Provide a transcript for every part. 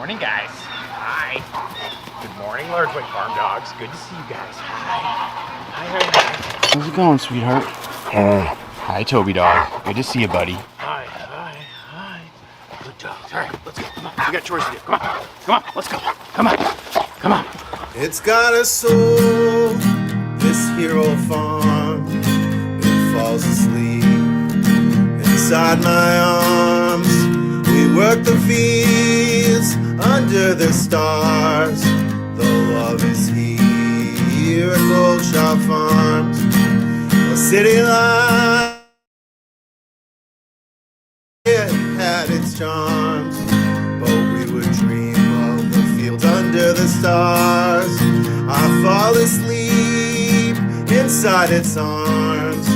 morning, guys. Hi. Good morning, Large White Farm Dogs. Good to see you guys. Hi. How's it going, sweetheart? Hi, Toby dog. Good to see you, buddy. Hi. Good dogs. All right, let's go. Come on. We got chores to do. Come on. Let's go. Come on. It's got a soul, this hero farm. It falls asleep inside my arms. We work the fields under the stars. The love is here at Gold Shop Farms. A city life had its charms, but we would dream of the fields under the stars. I fall asleep inside its arms.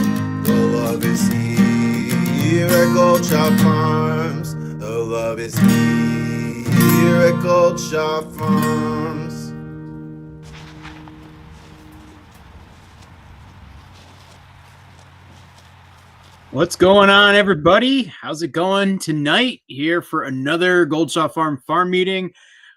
The love is here at Gold Shop Farms. The love is here at Gold Shop Farms. What's going on, everybody? How's it going tonight? Here for another Gold Shop Farm meeting.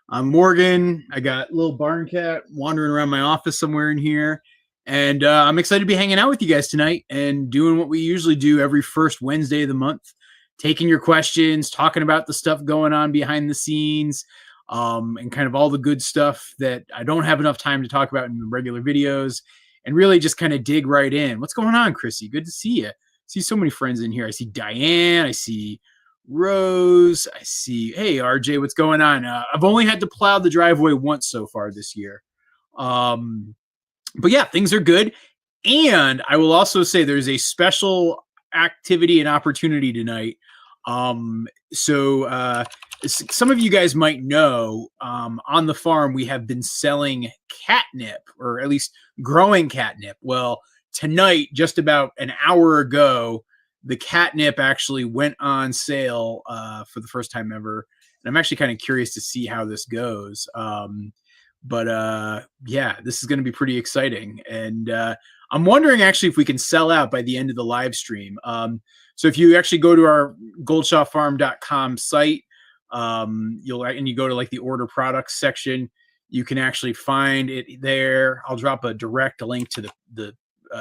I'm Morgan. I got little barn cat wandering around my office somewhere in here, and I'm excited to be hanging out with you guys tonight and doing what we usually do every first Wednesday of the month, taking your questions, talking about the stuff going on behind the scenes, and kind of all the good stuff that I don't have enough time to talk about in the regular videos, and really just kind of dig right in. What's going on, Chrissy? Good to see you. See so many friends in here. I see Diane. I see Rose. I see, hey, RJ, what's going on? I've only had to plow the driveway once so far this year. But yeah, things are good. And I will also say there's a special activity and opportunity tonight. So some of you guys might know, on the farm, we have been selling catnip, or at least growing catnip. Well, tonight, just about an hour ago, the catnip actually went on sale for the first time ever. And I'm actually kind of curious to see how this goes. But yeah, this is going to be pretty exciting. And I'm wondering actually if we can sell out by the end of the live stream. So if you actually go to our goldshopfarm.com site, and you go to like the order products section, you can actually find it there. I'll drop a direct link to the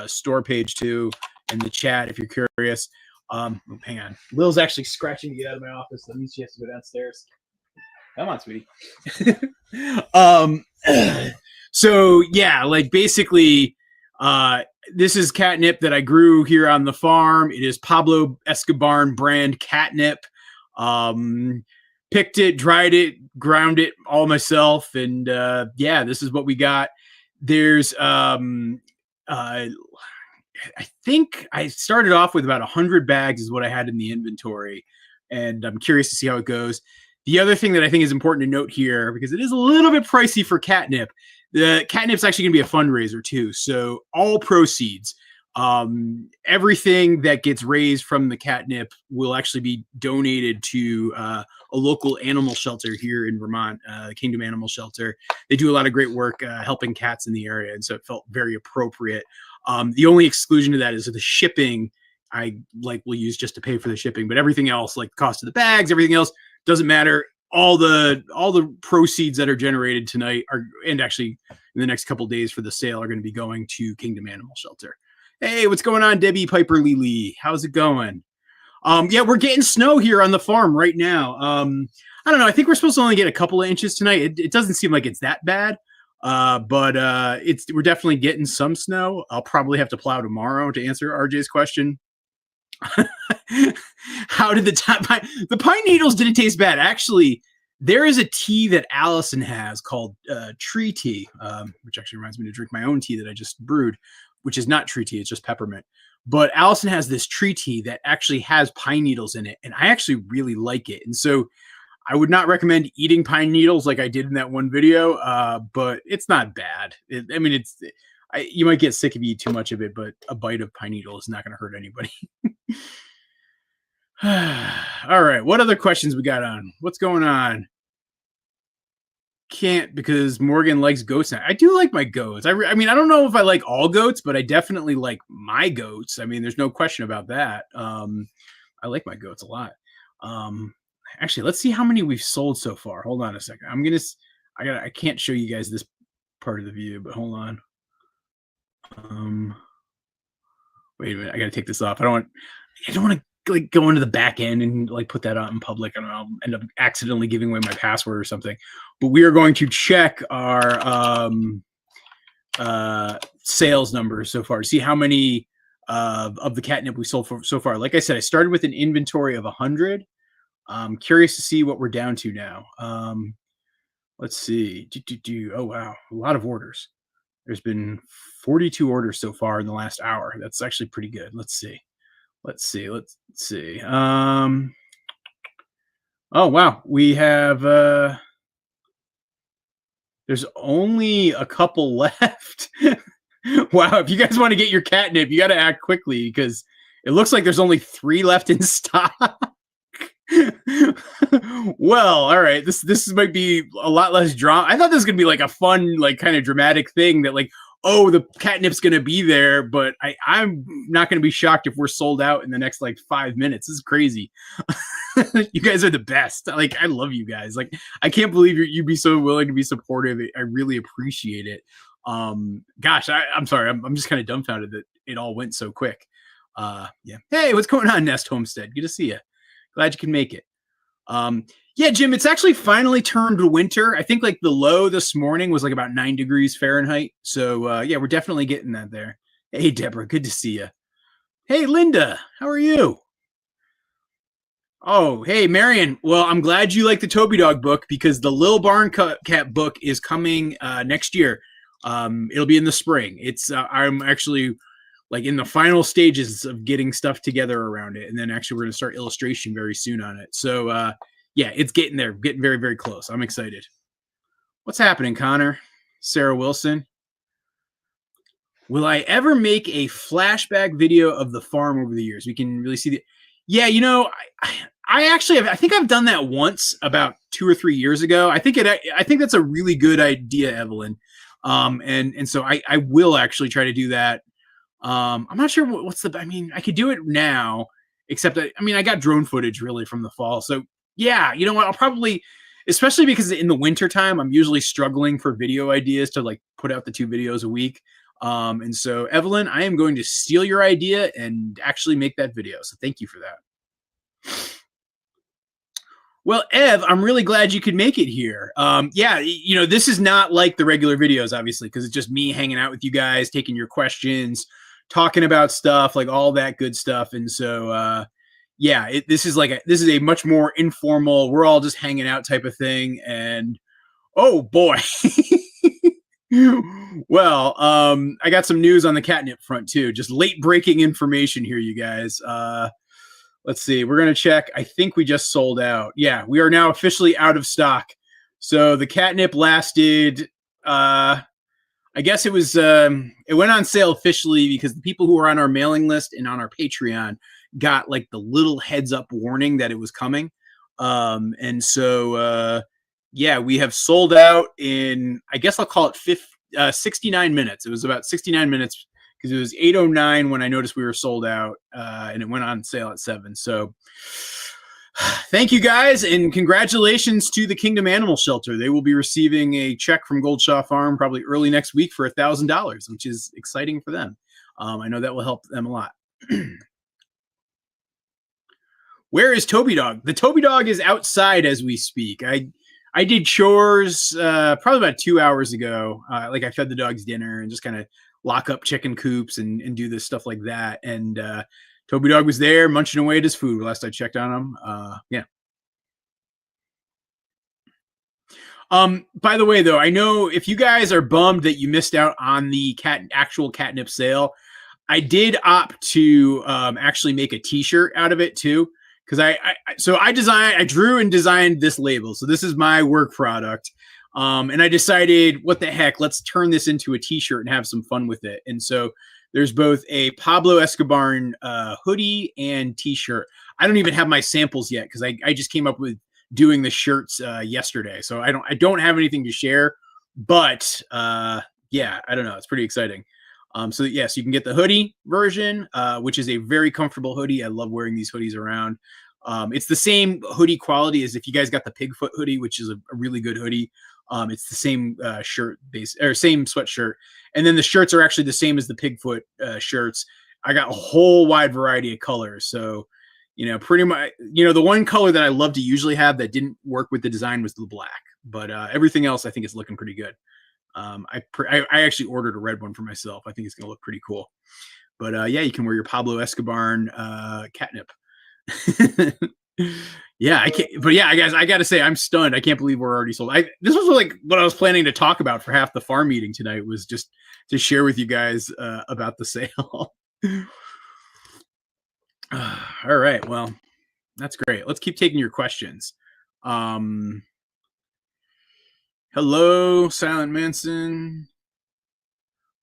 store page too in the chat if you're curious. Hang on, Lil's actually scratching to get out of my office. That means she has to go downstairs. Come on, sweetie. So yeah, like basically this is catnip that I grew here on the farm. It is Pablo Escobar brand catnip. Picked it, dried it, ground it all myself, and yeah, this is what we got. There's I think I started off with about 100 bags is what I had in the inventory, and I'm curious to see how it goes. The other thing that I think is important to note here, because it is a little bit pricey for catnip, the catnip's actually going to be a fundraiser too. So all proceeds, everything that gets raised from the catnip will actually be donated to a local animal shelter here in Vermont, Kingdom Animal Shelter. They do a lot of great work helping cats in the area, and so it felt very appropriate. The only exclusion to that is the shipping. I will use just to pay for the shipping, but everything else, like the cost of the bags, everything else doesn't matter. All the proceeds that are generated tonight and actually in the next couple of days for the sale, are going to be going to Kingdom Animal Shelter. Hey, what's going on, Debbie Piper Lily? How's it going? Yeah, we're getting snow here on the farm right now. I don't know. I think we're supposed to only get a couple of inches tonight. It doesn't seem like it's that bad. But we're definitely getting some snow. I'll probably have to plow tomorrow to answer RJ's question. How did the pine needles didn't taste bad? Actually, there is a tea that Allison has called tree tea, which actually reminds me to drink my own tea that I just brewed, which is not tree tea, it's just peppermint. But Allison has this tree tea that actually has pine needles in it, and I actually really like it. And so I would not recommend eating pine needles like I did in that one video, but it's not bad. You might get sick if you eat too much of it, but a bite of pine needle is not going to hurt anybody. All right, what other questions we got on? What's going on? Can't, because Morgan likes goats now. I do like my goats. I don't know if I like all goats, but I definitely like my goats. I mean, there's no question about that. I like my goats a lot. Actually, let's see how many we've sold so far. Hold on a second. I can't show you guys this part of the view, but hold on. Wait a minute. I got to take this off. I don't want to like go into the back end and like put that out in public. I don't know. I'll end up accidentally giving away my password or something. But we are going to check our sales numbers so far to see how many of the catnip we sold so far. Like I said, I started with an inventory of 100. I'm curious to see what we're down to now. Let's see. Oh, wow. A lot of orders. There's been 42 orders so far in the last hour. That's actually pretty good. Let's see. Oh, wow. We have, there's only a couple left. Wow. If you guys want to get your catnip, you got to act quickly because it looks like there's only 3 left in stock. Well, all right. This might be a lot less drama. I thought this was gonna be like a fun, like kind of dramatic thing that like, oh, the catnip's gonna be there, but I'm not gonna be shocked if we're sold out in the next like 5 minutes. This is crazy. You guys are the best. Like, I love you guys. Like, I can't believe you'd be so willing to be supportive. I really appreciate it. Gosh, I'm sorry. I'm just kind of dumbfounded that it all went so quick. Yeah. Hey, what's going on, Nest Homestead? Good to see you. Glad you can make it. Yeah, Jim, it's actually finally turned to winter. I think like the low this morning was like about 9 degrees Fahrenheit. So yeah, we're definitely getting that there. Hey, Deborah, good to see you. Hey, Linda, how are you? Oh, hey, Marion. Well, I'm glad you like the Toby Dog book because the Lil Barn Cat book is coming next year. It'll be in the spring. I'm actually like in the final stages of getting stuff together around it. And then actually we're going to start illustration very soon on it. So yeah, it's getting there, getting very, very close. I'm excited. What's happening, Connor? Sarah Wilson. Will I ever make a flashback video of the farm over the years? We can really see the, yeah, you know, I actually I think I've done that once about 2 or 3 years ago. I think that's a really good idea, Evelyn. And so I will actually try to do that. I'm not sure I mean, I could do it now, except that, I mean, I got drone footage really from the fall. So yeah, you know what? I'll probably, especially because in the winter time, I'm usually struggling for video ideas to like put out the 2 videos a week. And so Evelyn, I am going to steal your idea and actually make that video. So thank you for that. Well, Ev, I'm really glad you could make it here. Yeah, you know, this is not like the regular videos, obviously, because it's just me hanging out with you guys, taking your questions, talking about stuff, like all that good stuff. And so, yeah, this is a much more informal, we're all just hanging out type of thing. And oh boy. Well, I got some news on the catnip front too. Just late breaking information here, you guys. Let's see. We're going to check. I think we just sold out. Yeah, we are now officially out of stock. So the catnip lasted, I guess it went on sale officially because the people who are on our mailing list and on our Patreon got like the little heads up warning that it was coming. And so, yeah, we have sold out in, I guess I'll call it 69 minutes. It was about 69 minutes because it was 8:09 when I noticed we were sold out, and it went on sale at 7. So thank you guys, and congratulations to the Kingdom Animal Shelter. They will be receiving a check from Goldshaw Farm probably early next week for $1,000, which is exciting for them. I know that will help them a lot. Where is Toby Dog? The Toby Dog is outside as we speak. I did chores probably about 2 hours ago. Like I fed the dogs dinner and just kind of lock up chicken coops and do this stuff like that. And Toby Dog was there munching away at his food last I checked on him. Yeah. By the way, though, I know if you guys are bummed that you missed out on the actual catnip sale, I did opt to actually make a t-shirt out of it too. Because I drew and designed this label. So this is my work product. And I decided, what the heck, let's turn this into a t-shirt and have some fun with it. And so there's both a Pablo Escobar hoodie and t-shirt. I don't even have my samples yet because I just came up with doing the shirts yesterday. So I don't have anything to share, but yeah, I don't know. It's pretty exciting. So yes, you can get the hoodie version, which is a very comfortable hoodie. I love wearing these hoodies around. It's the same hoodie quality as if you guys got the Pigfoot hoodie, which is a really good hoodie. It's the same shirt base or same sweatshirt, and then the shirts are actually the same as the Pigfoot shirts. I got a whole wide variety of colors, so pretty much, the one color that I love to usually have that didn't work with the design was the black, but everything else I think is looking pretty good. I actually ordered a red one for myself. I think it's gonna look pretty cool. But yeah, you can wear your Pablo Escobar catnip. Yeah, I can't. But yeah, guys, I gotta say, I'm stunned. I can't believe we're already sold. This was like what I was planning to talk about for half the farm meeting tonight, was just to share with you guys about the sale. All right, well, that's great. Let's keep taking your questions. Hello, Silent Manson.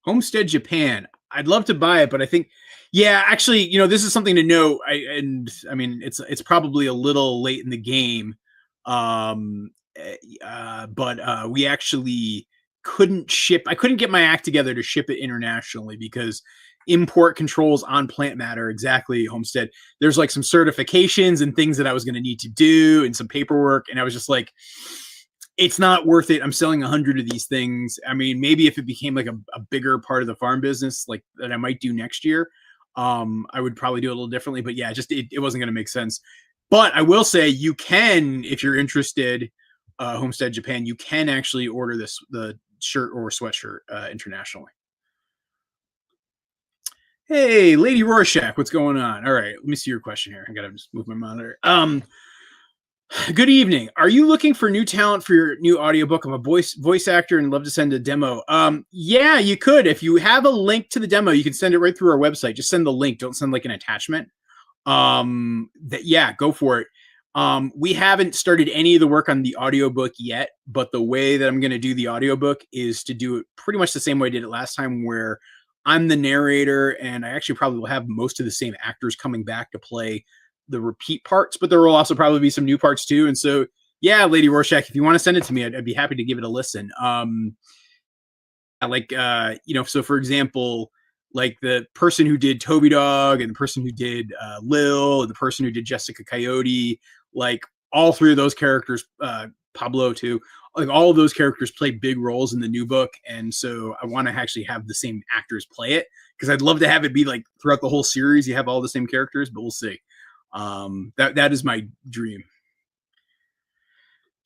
Homestead Japan. I'd love to buy it, but I think, yeah, actually, this is something to note. I mean, it's probably a little late in the game, but we actually couldn't ship. I couldn't get my act together to ship it internationally because import controls on plant matter. Exactly, Homestead. There's like some certifications and things that I was going to need to do and some paperwork, and I was just like, it's not worth it. I'm selling 100 of these things. I mean, maybe if it became like a bigger part of the farm business, like that I might do next year, I would probably do it a little differently. But yeah, just it wasn't going to make sense. But I will say, you can, if you're interested, Homestead Japan, you can actually order the shirt or sweatshirt internationally. Hey, Lady Rorschach, what's going on? All right, let me see your question here. I gotta just move my monitor. Good evening. Are you looking for new talent for your new audiobook? I'm a voice actor and love to send a demo. Yeah, you could. If you have a link to the demo, you can send it right through our website. Just send the link. Don't send like an attachment. Yeah, go for it. We haven't started any of the work on the audiobook yet, but the way that I'm going to do the audiobook is to do it pretty much the same way I did it last time, where I'm the narrator, and I actually probably will have most of the same actors coming back to play the repeat parts, but there will also probably be some new parts too. And so, yeah, Lady Rorschach, if you want to send it to me, I'd be happy to give it a listen. So for example, like the person who did Toby Dog and the person who did Lil and the person who did Jessica Coyote, like all three of those characters, Pablo too, like all of those characters play big roles in the new book. And so I want to actually have the same actors play it, because I'd love to have it be like throughout the whole series, you have all the same characters, but we'll see. That is my dream.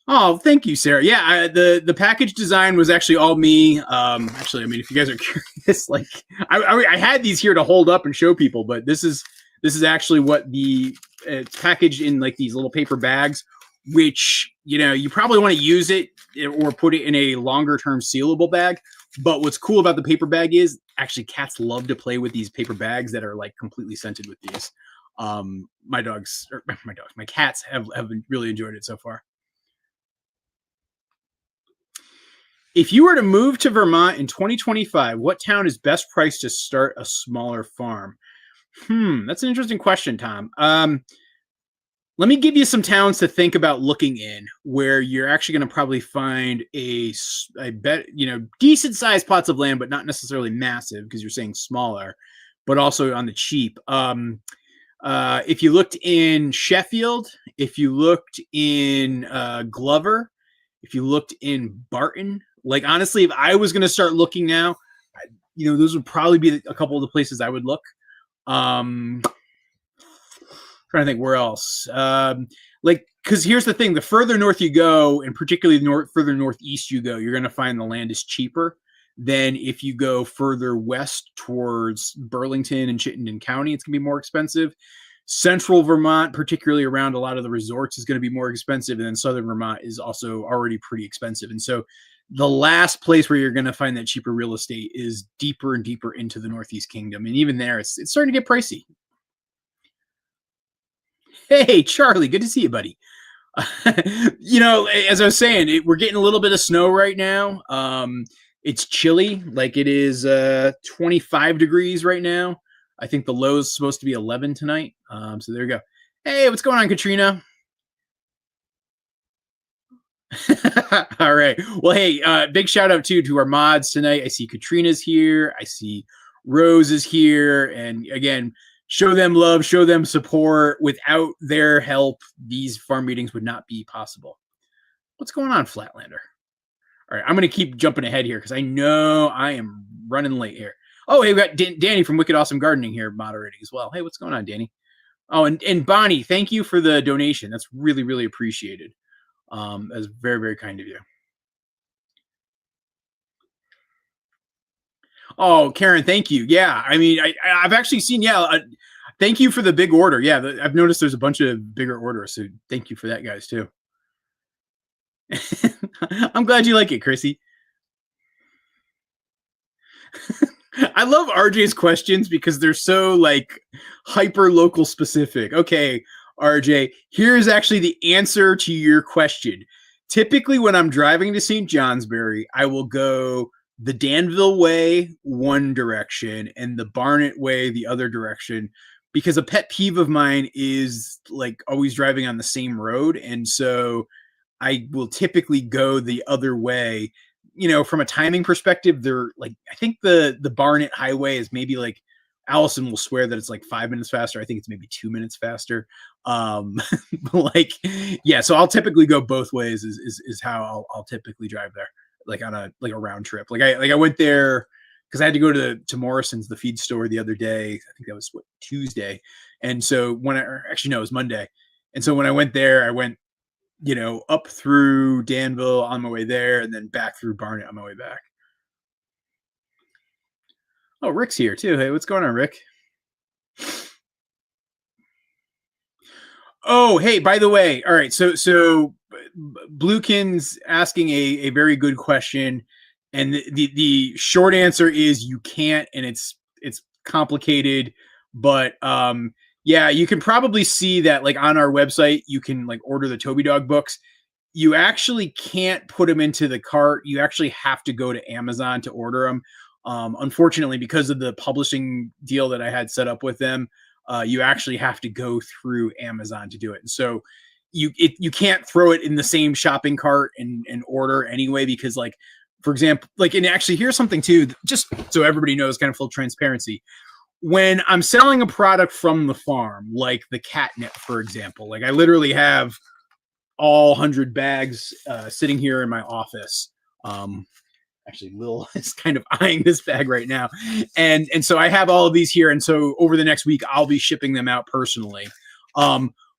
Oh, thank you, Sarah. Yeah, the package design was actually all me. Actually, I mean, if you guys are curious, like I had these here to hold up and show people, but this is actually what the packaged in like these little paper bags, which you probably want to use it or put it in a longer term sealable bag. But what's cool about the paper bag is actually cats love to play with these paper bags that are like completely scented with these. My cats have really enjoyed it so far. If you were to move to Vermont in 2025, what town is best priced to start a smaller farm? That's an interesting question, Tom. Let me give you some towns to think about looking in, where you're actually going to probably find decent sized plots of land, but not necessarily massive, because you're saying smaller, but also on the cheap. If you looked in Sheffield, if you looked in Glover, if you looked in Barton, like honestly, if I was going to start looking now, those would probably be a couple of the places I would look. Trying to think where else. Because here's the thing: the further north you go, and particularly further northeast you go, you're going to find the land is cheaper than if you go further west towards Burlington and Chittenden County. It's going to be more expensive. Central Vermont, particularly around a lot of the resorts, is going to be more expensive. And then southern Vermont is also already pretty expensive. And so the last place where you're going to find that cheaper real estate is deeper and deeper into the Northeast Kingdom. And even there, it's starting to get pricey. Hey, Charlie, good to see you, buddy. As I was saying, we're getting a little bit of snow right now. It's chilly, like it is 25 degrees right now. I think the low is supposed to be 11 tonight. So there you go. Hey, what's going on, Katrina? All right. Well, hey, big shout out too to our mods tonight. I see Katrina's here. I see Rose is here. And again, show them love, show them support. Without their help, these farm meetings would not be possible. What's going on, Flatlander? All right, I'm going to keep jumping ahead here because I know I am running late here. Oh, hey, we got Danny from Wicked Awesome Gardening here moderating as well. Hey, what's going on, Danny? Oh, and Bonnie, thank you for the donation. That's really, really appreciated. That's very, very kind of you. Oh, Karen, thank you. Yeah, I mean, I've actually seen, thank you for the big order. Yeah, I've noticed there's a bunch of bigger orders, so thank you for that, guys, too. I'm glad you like it, Chrissy. I love RJ's questions because they're so like hyper local specific. Okay, RJ, here's actually the answer to your question. Typically, when I'm driving to St. Johnsbury, I will go the Danville way one direction and the Barnett way the other direction, because a pet peeve of mine is like always driving on the same road. And so I will typically go the other way. You know, from a timing perspective, they're like, I think the Barnett highway is maybe like, Allison will swear that it's like 5 minutes faster. I think it's maybe 2 minutes faster. Like, yeah, so I'll typically go both ways is how I'll typically drive there, like on a round trip. Like I went there because I had to go to Morrison's, the feed store, the other day. I think that was Tuesday. And so it was Monday. And so when I went there, I went, up through Danville on my way there and then back through Barnett on my way back. Oh, Rick's here too. Hey, what's going on, Rick? Oh, hey, by the way, all right. So Bluekin's asking a very good question. And the short answer is you can't, and it's complicated, but yeah, you can probably see that like on our website, you can like order the Toby Dog books. You actually can't put them into the cart. You actually have to go to Amazon to order them. Unfortunately, because of the publishing deal that I had set up with them, you actually have to go through Amazon to do it. And so you can't throw it in the same shopping cart and order anyway, because like, for example, like, and actually here's something too, just so everybody knows, kind of full transparency. When I'm selling a product from the farm, like the catnip, for example, like I literally have all 100 bags sitting here in my office. Actually, Lil is kind of eyeing this bag right now. And so I have all of these here. And so over the next week, I'll be shipping them out personally.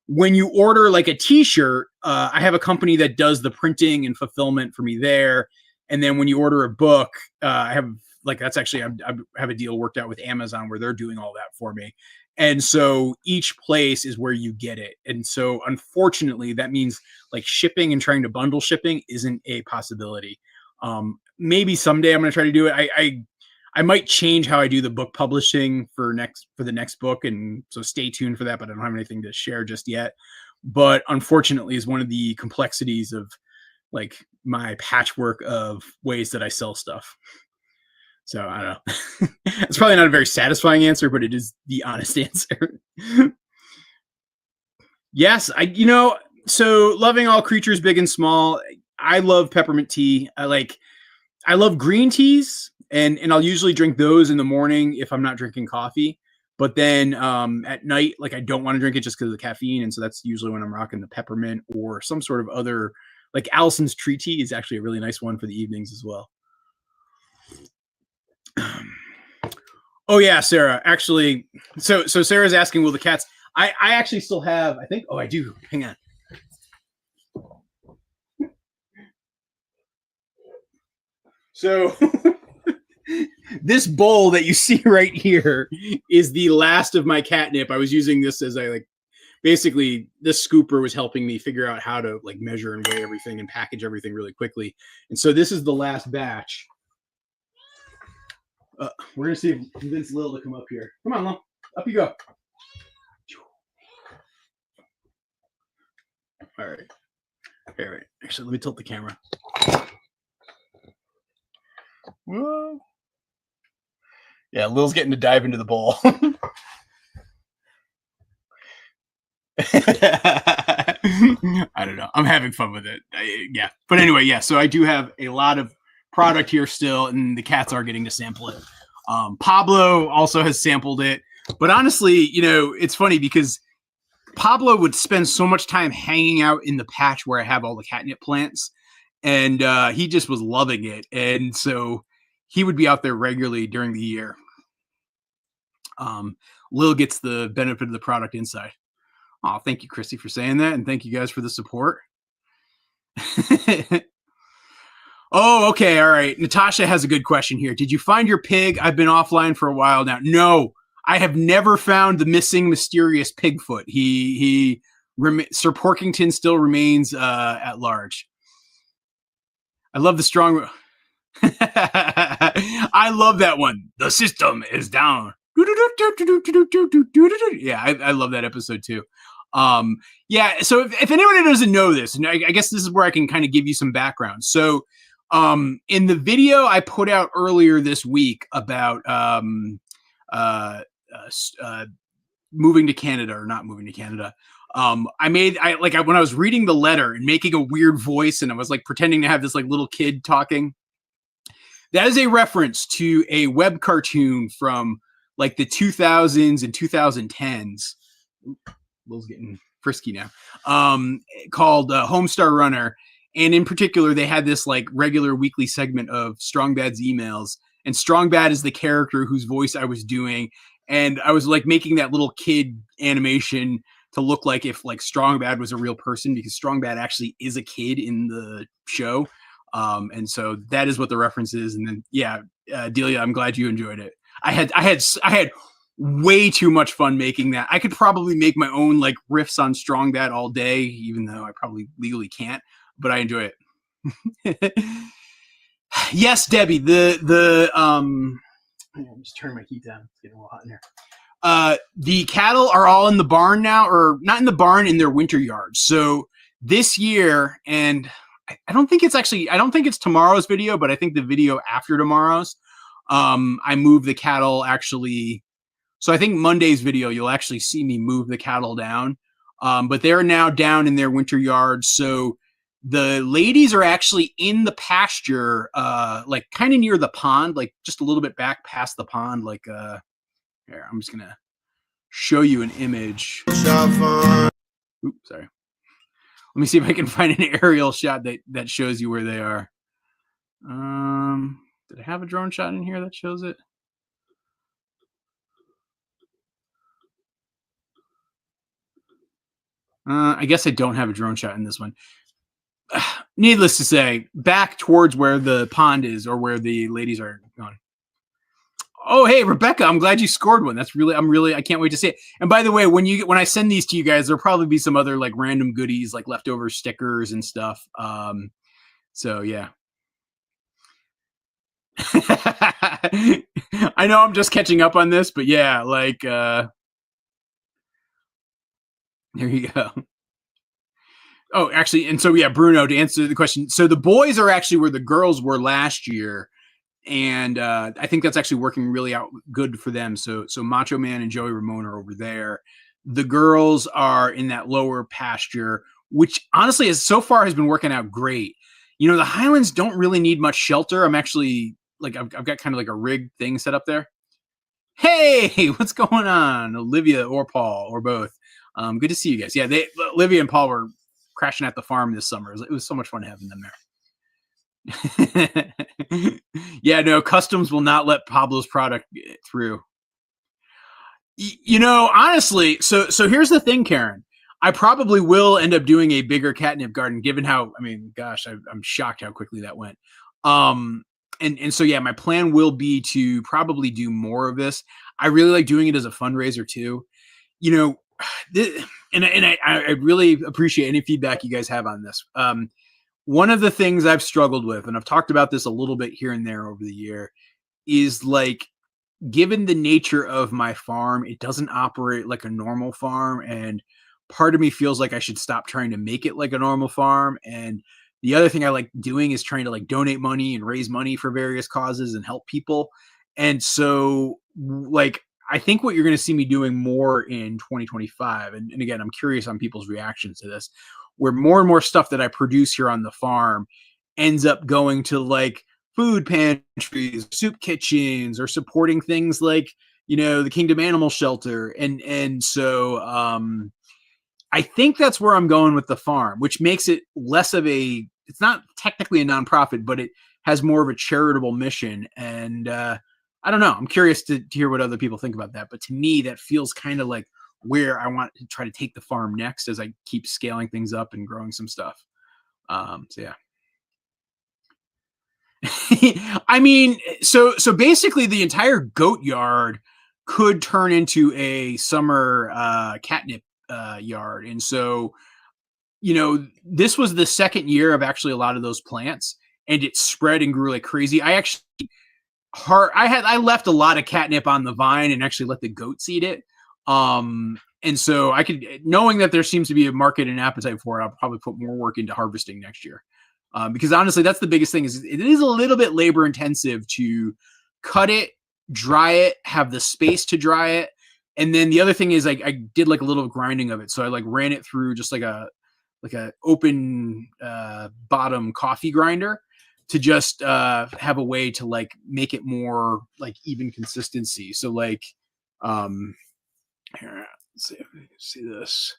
When you order like a t-shirt, I have a company that does the printing and fulfillment for me there. And then when you order a book, I have like, that's actually, I have a deal worked out with Amazon where they're doing all that for me. And so each place is where you get it. And so unfortunately, that means like shipping and trying to bundle shipping isn't a possibility. Maybe someday I'm going to try to do it. I might change how I do the book publishing for the next book. And so stay tuned for that, but I don't have anything to share just yet. But unfortunately is one of the complexities of like my patchwork of ways that I sell stuff. So I don't know. It's probably not a very satisfying answer, but it is the honest answer. Yes, so loving all creatures, big and small. I love peppermint tea. I love green teas, and I'll usually drink those in the morning if I'm not drinking coffee. But then at night, like I don't want to drink it just because of the caffeine, and so that's usually when I'm rocking the peppermint or some sort of other, like Allison's tree tea is actually a really nice one for the evenings as well. Oh yeah, Sarah. Actually, so Sarah's asking, will the cats? I actually still have. I think. Oh, I do. Hang on. So this bowl that you see right here is the last of my catnip. I was using this as basically this scooper was helping me figure out how to like measure and weigh everything and package everything really quickly. And so this is the last batch. We're going to see if we convince Lil to come up here. Come on, Lil. Up you go. All right. All right. Actually, let me tilt the camera. Whoa. Yeah, Lil's getting to dive into the bowl. I don't know. I'm having fun with it. Yeah. But anyway, yeah. So I do have a lot of product here still, and the cats are getting to sample it. Pablo also has sampled it. But honestly, it's funny because Pablo would spend so much time hanging out in the patch where I have all the catnip plants, and he just was loving it. And so he would be out there regularly during the year. Lil gets the benefit of the product inside. Oh, thank you, Christy, for saying that, and thank you guys for the support. Oh, okay, all right. Natasha has a good question here. Did you find your pig? I've been offline for a while now. No, I have never found the missing mysterious Pigfoot. Sir Porkington still remains at large. I love the strong. I love that one. The system is down. Yeah, I love that episode too. Yeah, so if anyone doesn't know this, and I guess this is where I can kind of give you some background. So in the video I put out earlier this week about moving to Canada or not moving to Canada, when I was reading the letter and making a weird voice and I was like pretending to have this like little kid talking. That is a reference to a web cartoon from like the 2000s and 2010s. Will's getting frisky now. Called Homestar Runner. And in particular, they had this like regular weekly segment of Strong Bad's emails. And Strong Bad is the character whose voice I was doing. And I was like making that little kid animation to look like if like Strong Bad was a real person, because Strong Bad actually is a kid in the show. And so that is what the reference is. And then, yeah, Delia, I'm glad you enjoyed it. I had way too much fun making that. I could probably make my own like riffs on Strong Bad all day, even though I probably legally can't, but I enjoy it. Yes, Debbie, I'm just turning my heat down. It's getting a little hot in here. The cattle are all in the barn now, or not in the barn, in their winter yards. So this year, and I don't think it's tomorrow's video, but I think the video after tomorrow's, I move the cattle actually. So I think Monday's video, you'll actually see me move the cattle down. But they're now down in their winter yards. So the ladies are actually in the pasture, like kind of near the pond, like just a little bit back past the pond. Like, here, I'm just going to show you an image. Oops, sorry. Let me see if I can find an aerial shot that shows you where they are. Did I have a drone shot in here that shows it? I guess I don't have a drone shot in this one. Needless to say, back towards where the pond is, or where the ladies are going. Oh, hey, Rebecca, I'm glad you scored one. I can't wait to see it. And by the way, when I send these to you guys, there'll probably be some other like random goodies, like leftover stickers and stuff. So yeah. I know I'm just catching up on this, but yeah, like, there you go. Oh, actually, and so yeah, Bruno, to answer the question, so the boys are actually where the girls were last year, and I think that's actually working really out good for them. So Macho Man and Joey Ramone are over there. The girls are in that lower pasture, which honestly so far has been working out great. You know, the Highlands don't really need much shelter. I'm actually like I've got kind of like a rig thing set up there. Hey, what's going on, Olivia or Paul or both? Good to see you guys. Yeah, Olivia and Paul were crashing at the farm this summer. It was so much fun having them there. Yeah, no, customs will not let Pablo's product through. You know, honestly, so here's the thing, Karen. I probably will end up doing a bigger catnip garden, given how, I mean, gosh, I'm shocked how quickly that went. And so, yeah, my plan will be to probably do more of this. I really like doing it as a fundraiser too. You know, I really appreciate any feedback you guys have on this. One of the things I've struggled with, and I've talked about this a little bit here and there over the year, is like, given the nature of my farm, it doesn't operate like a normal farm. And part of me feels like I should stop trying to make it like a normal farm. And the other thing I like doing is trying to like donate money and raise money for various causes and help people. And so like, I think what you're going to see me doing more in 2025, and again, I'm curious on people's reactions to this, where more and more stuff that I produce here on the farm ends up going to like food pantries, soup kitchens, or supporting things like, the Kingdom Animal Shelter. And so I think that's where I'm going with the farm, which makes it less of it's not technically a nonprofit, but it has more of a charitable mission. And I don't know. I'm curious to hear what other people think about that. But to me, that feels kind of like where I want to try to take the farm next as I keep scaling things up and growing some stuff. So yeah. I mean, so basically the entire goat yard could turn into a summer catnip yard. And so, this was the second year of actually a lot of those plants, and it spread and grew like crazy. I left a lot of catnip on the vine and actually let the goats eat it. And so knowing that there seems to be a market and appetite for it, I'll probably put more work into harvesting next year. Because honestly, that's the biggest thing is it is a little bit labor intensive to cut it, dry it, have the space to dry it. And then the other thing is I did like a little grinding of it. So I like ran it through just like a open bottom coffee grinder to just have a way to like make it more like even consistency. So like, here, let's see if we can see this.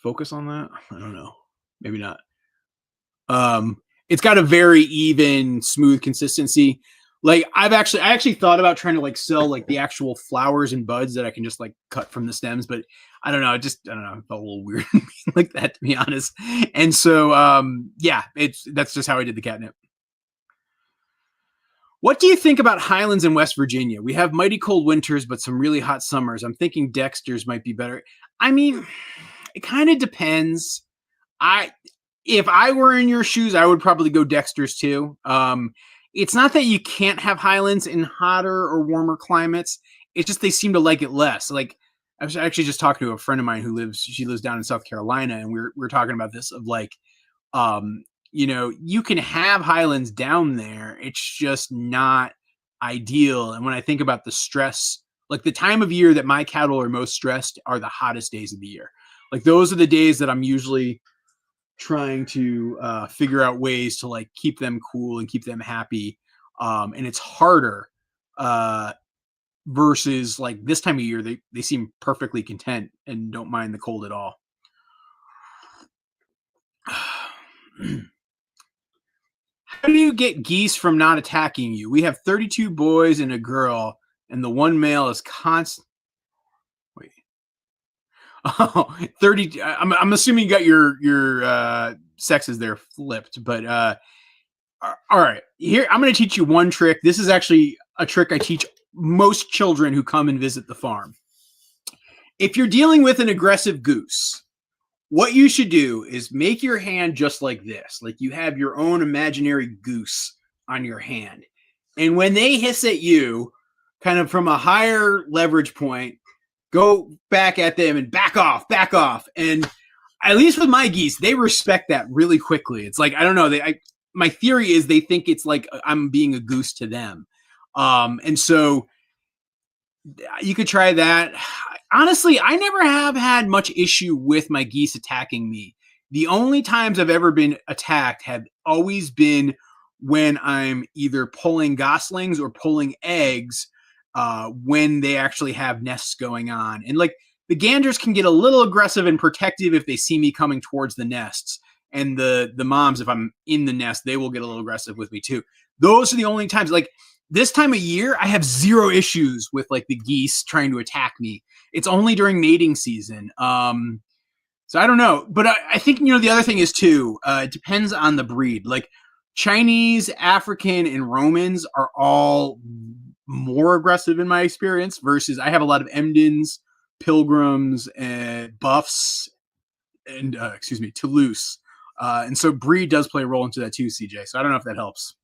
Focus on that. I don't know. Maybe not. It's got a very even, smooth consistency. Like I actually thought about trying to like sell like the actual flowers and buds that I can just like cut from the stems, but I don't know. I don't know. It felt a little weird like that, to be honest. And so, yeah, that's just how I did the catnip. What do you think about highlands in West Virginia? We have mighty cold winters, but some really hot summers. I'm thinking Dexter's might be better. I mean, it kind of depends. If I were in your shoes, I would probably go Dexter's too. It's not that you can't have highlands in hotter or warmer climates. It's just they seem to like it less. Like I was actually just talking to a friend of mine who lives down in South Carolina, and we're talking about this of like, you can have highlands down there. It's just not ideal. And when I think about the stress, like the time of year that my cattle are most stressed are the hottest days of the year. Like those are the days that I'm usually trying to figure out ways to like keep them cool and keep them happy. And it's harder versus like this time of year, they seem perfectly content and don't mind the cold at all. How do you get geese from not attacking you? We have 32 boys and a girl, and the one male is constant. Wait. Oh, 30. I'm assuming you got your sexes there flipped, but all right. Here, I'm going to teach you one trick. This is actually a trick I teach most children who come and visit the farm. If you're dealing with an aggressive goose, what you should do is make your hand just like this. Like you have your own imaginary goose on your hand. And when they hiss at you, kind of from a higher leverage point, go back at them and back off. And at least with my geese, they respect that really quickly. It's like, I don't know. My theory is they think it's like I'm being a goose to them. And so you could try that. Honestly, I never have had much issue with my geese attacking me. The only times I've ever been attacked have always been when I'm either pulling goslings or pulling eggs when they actually have nests going on. And like the ganders can get a little aggressive and protective if they see me coming towards the nests. And the moms, if I'm in the nest, they will get a little aggressive with me too. Those are the only times. Like this time of year, I have zero issues with like the geese trying to attack me. It's only during mating season. So I don't know. But I think, the other thing is too, it depends on the breed. Like Chinese, African, and Romans are all more aggressive in my experience versus I have a lot of Emdens, Pilgrims, and Buffs, and Toulouse. And so breed does play a role into that too, CJ. So I don't know if that helps.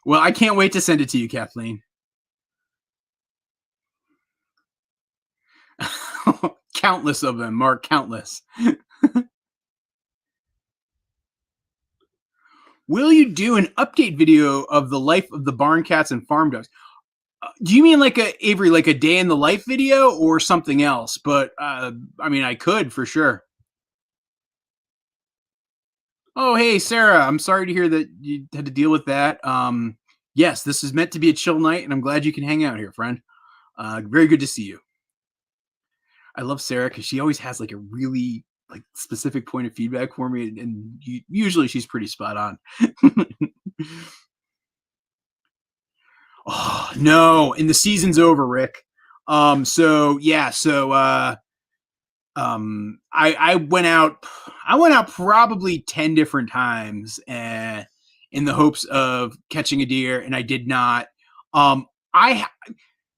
Well, I can't wait to send it to you, Kathleen. Countless of them, Mark, countless. Will you do an update video of the life of the barn cats and farm dogs? Do you mean like Avery, like a day in the life video or something else? But I mean, I could for sure. Oh, hey, Sarah, I'm sorry to hear that you had to deal with that. Yes, this is meant to be a chill night, and I'm glad you can hang out here, friend. Very good to see you. I love Sarah because she always has like a really like specific point of feedback for me, and usually she's pretty spot on. Oh no, and the season's over, Rick. So yeah, so I went out probably 10 different times in the hopes of catching a deer, and I did not. I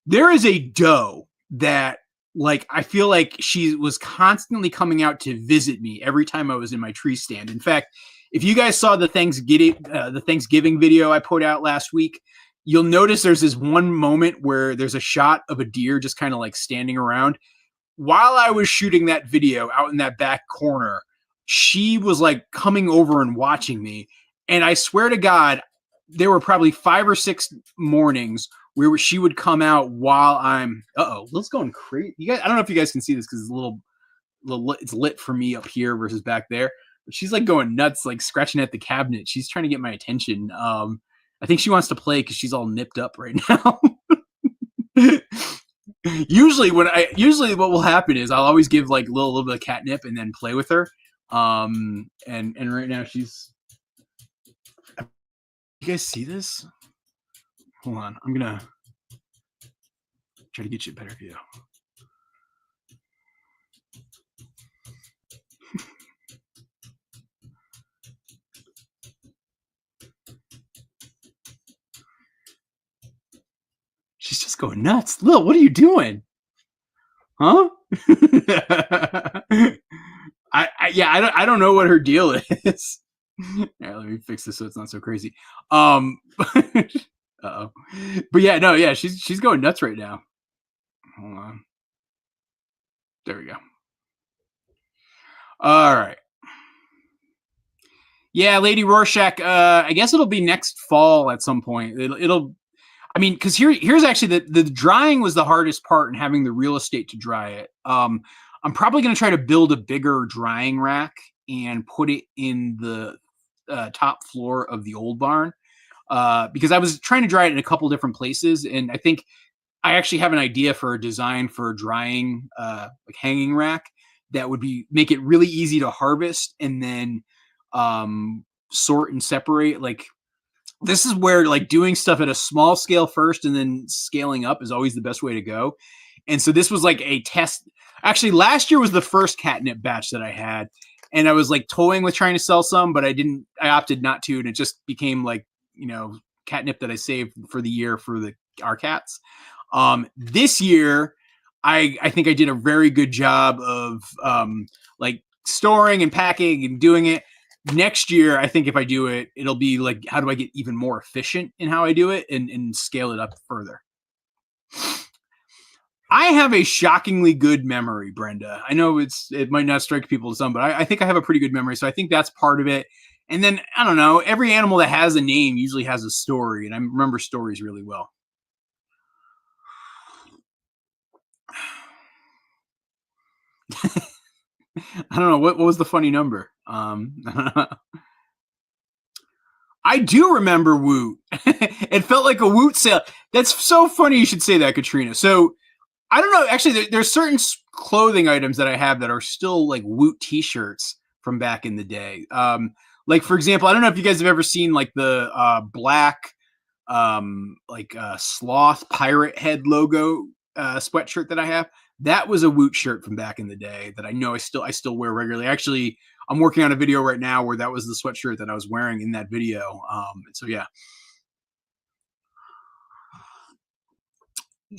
there is a doe that like I feel like she was constantly coming out to visit me every time I was in my tree stand. In fact, if you guys saw the Thanksgiving video I put out last week, you'll notice there's this one moment where there's a shot of a deer just kind of like standing around. While I was shooting that video out in that back corner, she was like coming over and watching me. And I swear to God, there were probably 5 or 6 mornings where she would come out while I'm. Let's going crazy. You guys, I don't know if you guys can see this because it's a little it's lit for me up here versus back there. But she's like going nuts, like scratching at the cabinet. She's trying to get my attention. I think she wants to play because she's all nipped up right now. Usually what will happen is I'll always give like a little bit of catnip and then play with her. And right now she's. You guys see this? Hold on, I'm gonna try to get you a better view. She's just going nuts. Lil, what are you doing? Huh? I don't know what her deal is. Yeah, let me fix this so it's not so crazy. Uh-oh. But yeah, no, yeah, she's going nuts right now. Hold on. There we go. All right. Yeah, Lady Rorschach, I guess it'll be next fall at some point. I mean, because here's actually the drying was the hardest part in having the real estate to dry it. I'm probably going to try to build a bigger drying rack and put it in the top floor of the old barn because I was trying to dry it in a couple different places, and I think I actually have an idea for a design for a drying like hanging rack that would make it really easy to harvest and then sort and separate. Like this is where like doing stuff at a small scale first and then scaling up is always the best way to go. And so this was like a test. Actually, last year was the first catnip batch that I had. And I was like toying with trying to sell some, but I opted not to. And it just became like, catnip that I saved for the year for our cats. This year, I think I did a very good job of like storing and packing and doing it. Next year, I think if I do it, it'll be like, how do I get even more efficient in how I do it and scale it up further? I have a shockingly good memory, Brenda. I know it might not strike people as some, but I think I have a pretty good memory. So I think that's part of it. And then, I don't know, every animal that has a name usually has a story. And I remember stories really well. I don't know. What was the funny number? I do remember Woot. It felt like a Woot sale. That's so funny you should say that, Katrina. So I don't know. Actually, there's certain clothing items that I have that are still like Woot t-shirts from back in the day. Like, for example, I don't know if you guys have ever seen like the black sloth pirate head logo sweatshirt that I have. That was a Woot shirt from back in the day that I know I still wear regularly. Actually, I'm working on a video right now where that was the sweatshirt that I was wearing in that video. So yeah.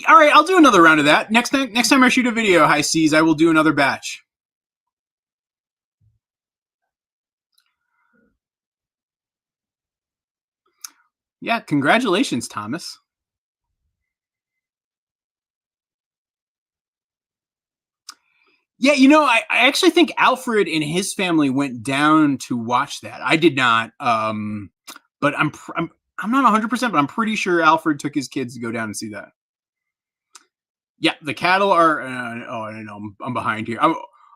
All right, I'll do another round of that. Next time I shoot a video, High Seas, I will do another batch. Yeah, congratulations, Thomas. Yeah, I actually think Alfred and his family went down to watch that. I did not, but I'm not 100%, but I'm pretty sure Alfred took his kids to go down and see that. Yeah, the cattle are. I don't know. I'm behind here.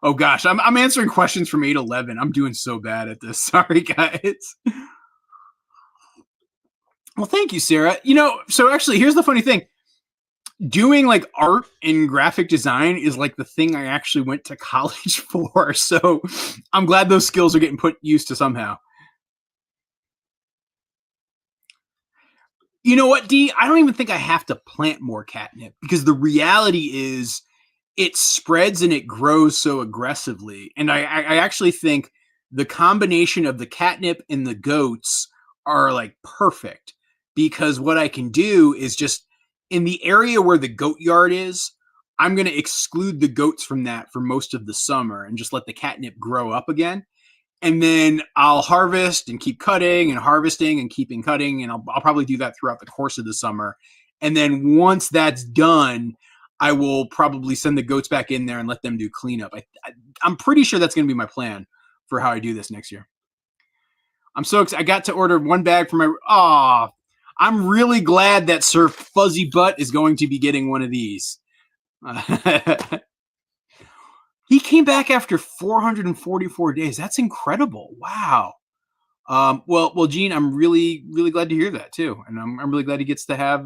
Oh gosh, I'm answering questions from 8-11. I'm doing so bad at this. Sorry, guys. Well, thank you, Sarah. So actually, here's the funny thing. Doing like art and graphic design is like the thing I actually went to college for. So I'm glad those skills are getting put used to somehow. You know what, D? I don't even think I have to plant more catnip because the reality is it spreads and it grows so aggressively. And I actually think the combination of the catnip and the goats are like perfect because what I can do is just in the area where the goat yard is, I'm going to exclude the goats from that for most of the summer and just let the catnip grow up again. And then I'll harvest and keep cutting and harvesting and keeping cutting. And I'll probably do that throughout the course of the summer. And then once that's done, I will probably send the goats back in there and let them do cleanup. I'm pretty sure that's going to be my plan for how I do this next year. I'm so excited. I got to order one bag for my. I'm really glad that Sir Fuzzy Butt is going to be getting one of these. He came back after 444 days. That's incredible. Wow. Well, Gene, I'm really, really glad to hear that too, and I'm really glad he gets to have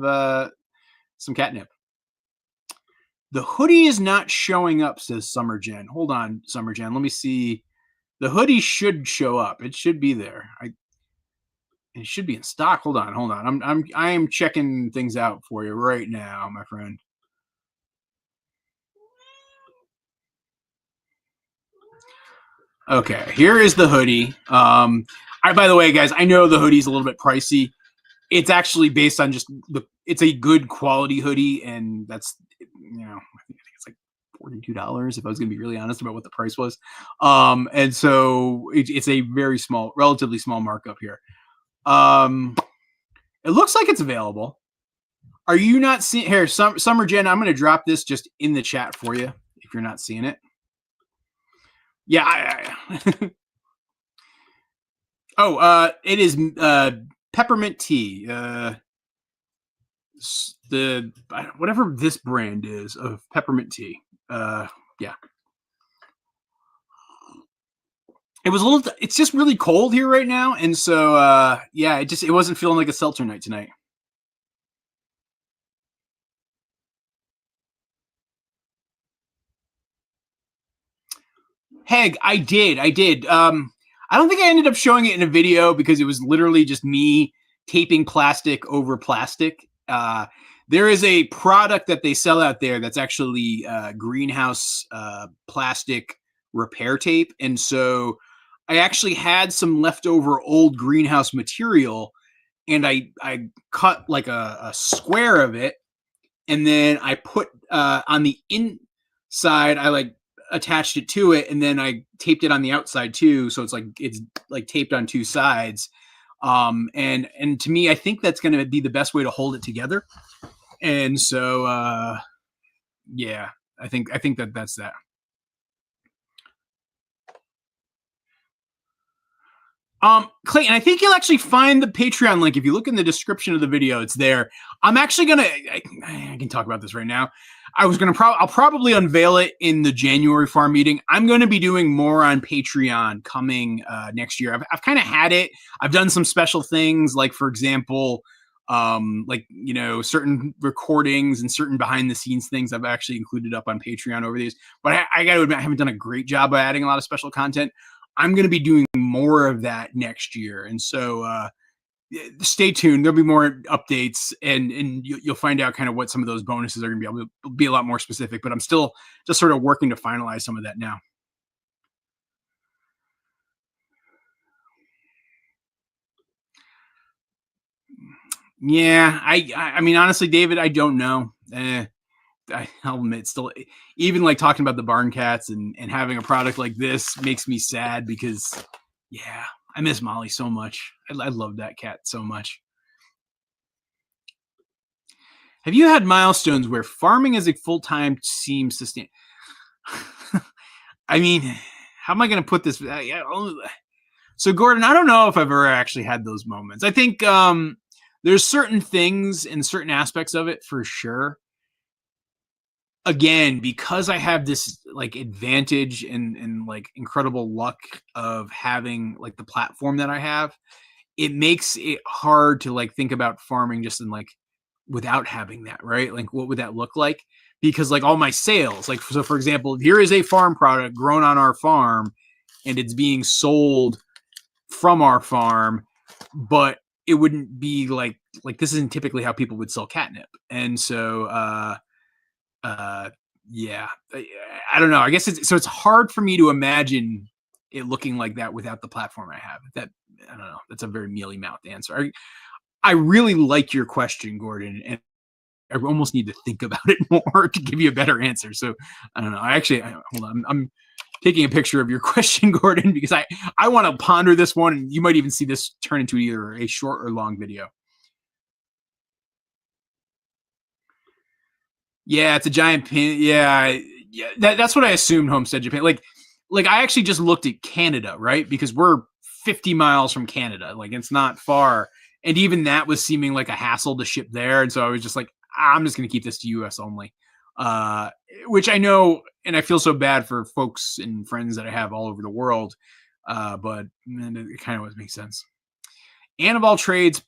some catnip. The hoodie is not showing up, says Summer Jen. Hold on, Summer Jen. Let me see. The hoodie should show up. It should be there. It should be in stock. Hold on. I am checking things out for you right now, my friend. Okay, here is the hoodie. By the way, guys, I know the hoodie's a little bit pricey. It's actually based on just it's a good quality hoodie, and that's I think it's like $42 if I was going to be really honest about what the price was. And so it's a very small, relatively small markup here. It looks like it's available. Are you not seeing here, Summer Jen? I'm going to drop this just in the chat for you if you're not seeing it. Yeah. It is peppermint tea. The whatever this brand is of peppermint tea. Yeah. It's just really cold here right now, and so it wasn't feeling like a seltzer night tonight. Heg, I did. I don't think I ended up showing it in a video because it was literally just me taping plastic over plastic. There is a product that they sell out there that's actually greenhouse plastic repair tape. And so I actually had some leftover old greenhouse material and I cut like a square of it. And then I put on the inside, I like attached it to it, and then I taped it on the outside too, so it's like taped on two sides. And to me, I think that's going to be the best way to hold it together. And so, I think that's that. Clayton, I think you'll actually find the Patreon link. If you look in the description of the video, it's there. I'm actually I can talk about this right now. I'll probably unveil it in the January farm meeting. I'm going to be doing more on Patreon coming next year. I've kind of had it. I've done some special things, like for example, certain recordings and certain behind the scenes things I've actually included up on Patreon over these. But I got to admit, I haven't done a great job of adding a lot of special content. I'm going to be doing more of that next year. And so stay tuned. There'll be more updates and you'll find out kind of what some of those bonuses are going to be able to be a lot more specific, but I'm still just sort of working to finalize some of that now. Yeah. I mean, honestly, David, I don't know. I'll admit, still, even like talking about the barn cats and having a product like this makes me sad because, I miss Molly so much. I love that cat so much. Have you had milestones where farming as a full-time seems sustainable? I mean, how am I going to put this? So, Gordon, I don't know if I've ever actually had those moments. I think there's certain things and certain aspects of it for sure. Again, because I have this like advantage and like incredible luck of having like the platform that I have, it makes it hard to like think about farming just in like without having that, right? Like what would that look like? Because like all my sales, like, so for example, here is a farm product grown on our farm and it's being sold from our farm, but it wouldn't be like this isn't typically how people would sell catnip. And so yeah, I don't know. I guess it's hard for me to imagine it looking like that without the platform I have. That, I don't know. That's a very mealy mouthed answer. I really like your question, Gordon, and I almost need to think about it more to give you a better answer. So I don't know. Hold on. I'm taking a picture of your question, Gordon, because I want to ponder this one, and you might even see this turn into either a short or long video. Yeah, it's a giant pin. Yeah, that's what I assumed. Homestead Japan. Like I actually just looked at Canada, right? Because we're 50 miles from Canada. Like it's not far, and even that was seeming like a hassle to ship there. And so I was just like, I'm just going to keep this to U.S. only, which I know, and I feel so bad for folks and friends that I have all over the world. But man, it kind of makes sense. And of all trades,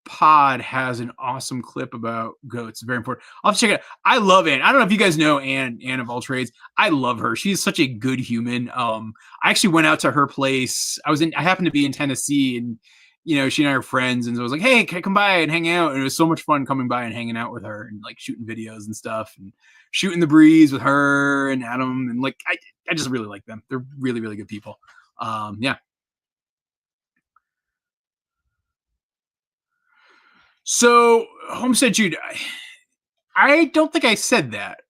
pod has an awesome clip about goats. Very important. I'll have to check it out. I love Anne. I don't know if you guys know Anne of all trades. I love her. She's such a good human. I actually went out to her place. I happened to be in Tennessee, and you know, she and I are friends, and so I was like, hey, can I come by and hang out? And it was so much fun coming by and hanging out with her and like shooting videos and stuff and shooting the breeze with her and Adam. And like I just really like them. They're really, really good people. Yeah. So, Homestead Jude, I don't think I said that.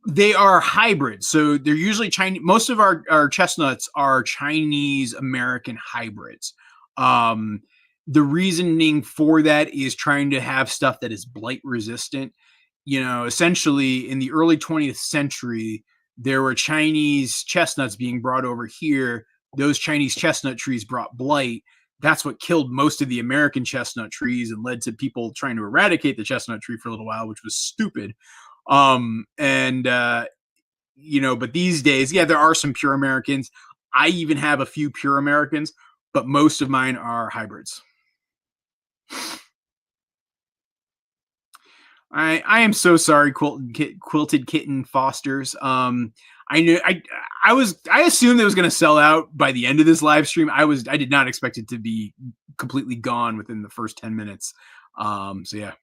They are hybrids. So they're usually Chinese. Most of our chestnuts are Chinese American hybrids. The reasoning for that is trying to have stuff that is blight resistant. You know, essentially in the early 20th century, there were Chinese chestnuts being brought over here. Those Chinese chestnut trees brought blight. That's what killed most of the American chestnut trees and led to people trying to eradicate the chestnut tree for a little while, which was stupid. You know, but these days, yeah, there are some pure Americans. I even have a few pure Americans, but most of mine are hybrids. I am so sorry, Quilted Kitten Fosters. I assumed it was going to sell out by the end of this live stream. I did not expect it to be completely gone within the first 10 minutes. So yeah.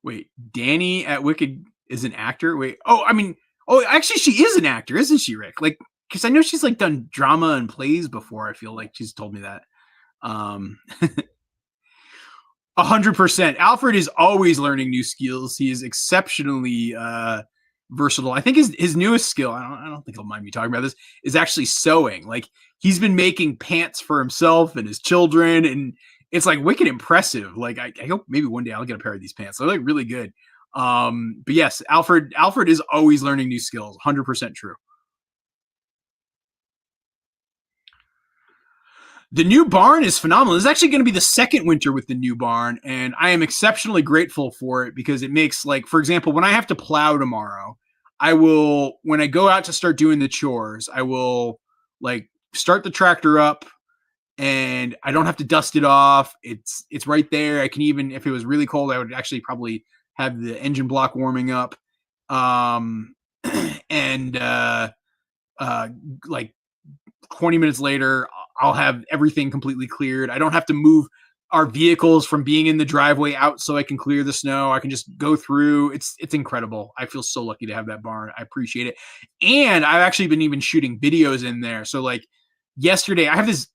Wait, Danny at Wicked is an actor? Wait, actually she is an actor, isn't she, Rick? Like, because I know she's like done drama and plays before. I feel like she's told me that. 100%. Alfred is always learning new skills. He is exceptionally versatile. I think his newest skill, I don't think he'll mind me talking about this, is actually sewing. Like he's been making pants for himself and his children, and it's like wicked impressive. Like I hope maybe one day I'll get a pair of these pants. They're like really good. But yes, Alfred is always learning new skills. 100% true. The new barn is phenomenal. It's actually going to be the second winter with the new barn, and I am exceptionally grateful for it because it makes, like, for example, when I have to plow tomorrow, when I go out to start doing the chores, I will like start the tractor up and I don't have to dust it off. It's right there. I can even, if it was really cold, I would actually probably have the engine block warming up. Like 20 minutes later, I'll have everything completely cleared. I don't have to move our vehicles from being in the driveway out so I can clear the snow. I can just go through. It's incredible. I feel so lucky to have that barn. I appreciate it. And I've actually been even shooting videos in there. So like yesterday, I have this.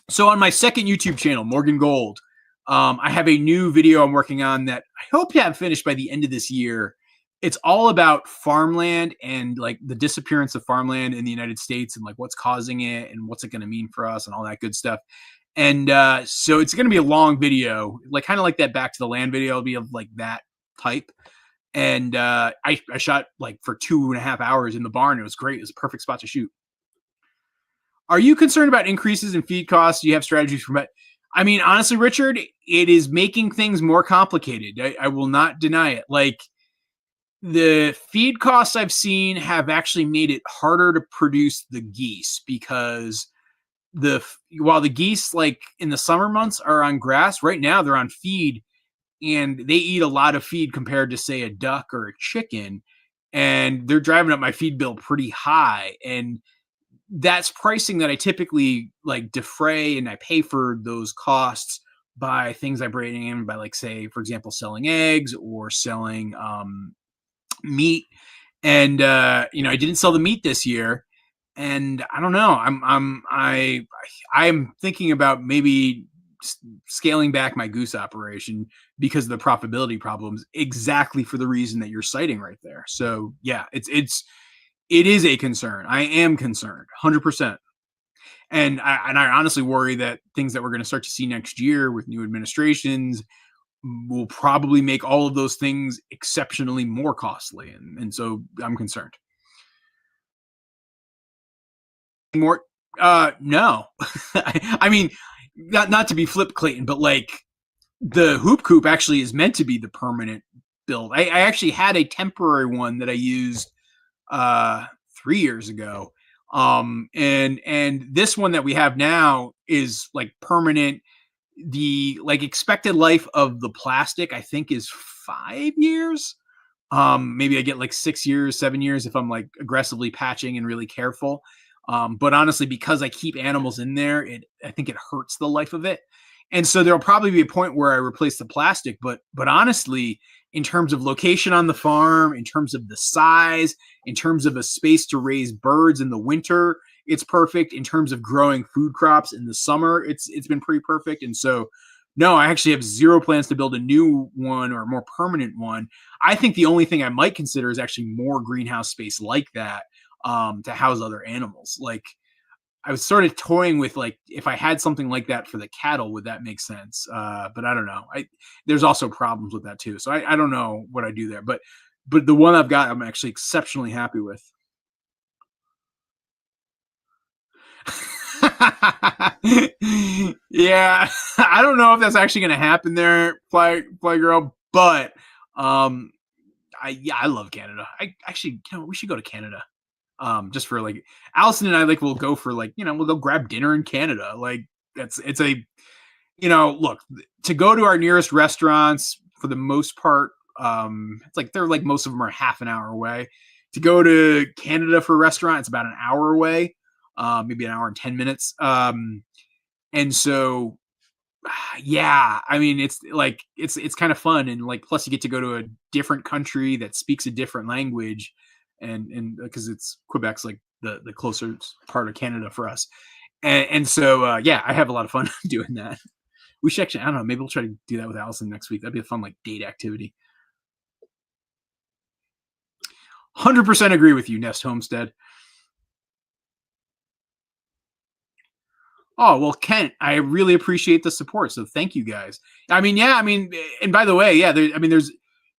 So on my second YouTube channel, Morgan Gold, I have a new video I'm working on that I hope to have finished by the end of this year. It's all about farmland and like the disappearance of farmland in the United States and like what's causing it and what's it going to mean for us and all that good stuff. And so it's going to be a long video, like kind of like that Back to the Land video. It'll be of like that type. And I shot like for 2.5 hours in the barn. It was great. It was a perfect spot to shoot. Are you concerned about increases in feed costs? Do you have strategies for that? I mean, honestly, Richard, it is making things more complicated. I will not deny it. Like, The feed costs I've seen have actually made it harder to produce the geese because while the geese like in the summer months are on grass, right now they're on feed and they eat a lot of feed compared to say a duck or a chicken, and they're driving up my feed bill pretty high. And that's pricing that I typically like defray, and I pay for those costs by things I bring in by like say, for example, selling eggs or selling meat. And I didn't sell the meat this year, and I don't know. I'm thinking about maybe scaling back my goose operation because of the profitability problems, exactly for the reason that you're citing right there. So yeah, it is a concern. I am concerned 100%. And I honestly worry that things that we're going to start to see next year with new administrations will probably make all of those things exceptionally more costly. And so I'm concerned. More, no. I mean, not to be flip Clayton, but like the hoop coop actually is meant to be the permanent build. I actually had a temporary one that I used 3 years ago. And this one that we have now is like permanent. The like expected life of the plastic, I think, is 5 years. Maybe I get like 6 years, 7 years if I'm like aggressively patching and really careful. But honestly, because I keep animals in there, I think it hurts the life of it. And so there'll probably be a point where I replace the plastic. But honestly, in terms of location on the farm, in terms of the size, in terms of a space to raise birds in the winter, it's perfect. In terms of growing food crops in the summer, it's been pretty perfect. And so, no, I actually have zero plans to build a new one or a more permanent one. I think the only thing I might consider is actually more greenhouse space like that to house other animals. Like I was sort of toying with like if I had something like that for the cattle, would that make sense? But I don't know. There's also problems with that too. So I don't know what I do there. But the one I've got, I'm actually exceptionally happy with. Yeah, I don't know if that's actually going to happen there, Fly Girl. But I love Canada. I actually, we should go to Canada. Just for like Allison and I like we'll go for like we'll go grab dinner in Canada. Like it's a look, to go to our nearest restaurants for the most part. It's like they're like most of them are half an hour away. To go to Canada for a restaurant, it's about an hour away. Maybe an hour and 10 minutes. And so, yeah, I mean, it's like, it's kind of fun. And like, plus you get to go to a different country that speaks a different language. And because it's Quebec's like the closest part of Canada for us. And so, yeah, I have a lot of fun doing that. We should actually, I don't know, maybe we'll try to do that with Allison next week. That'd be a fun, like date activity. 100% agree with you, Nest Homestead. Oh, well, Kent, I really appreciate the support. So thank you guys. I mean, yeah, and by the way, yeah, there's,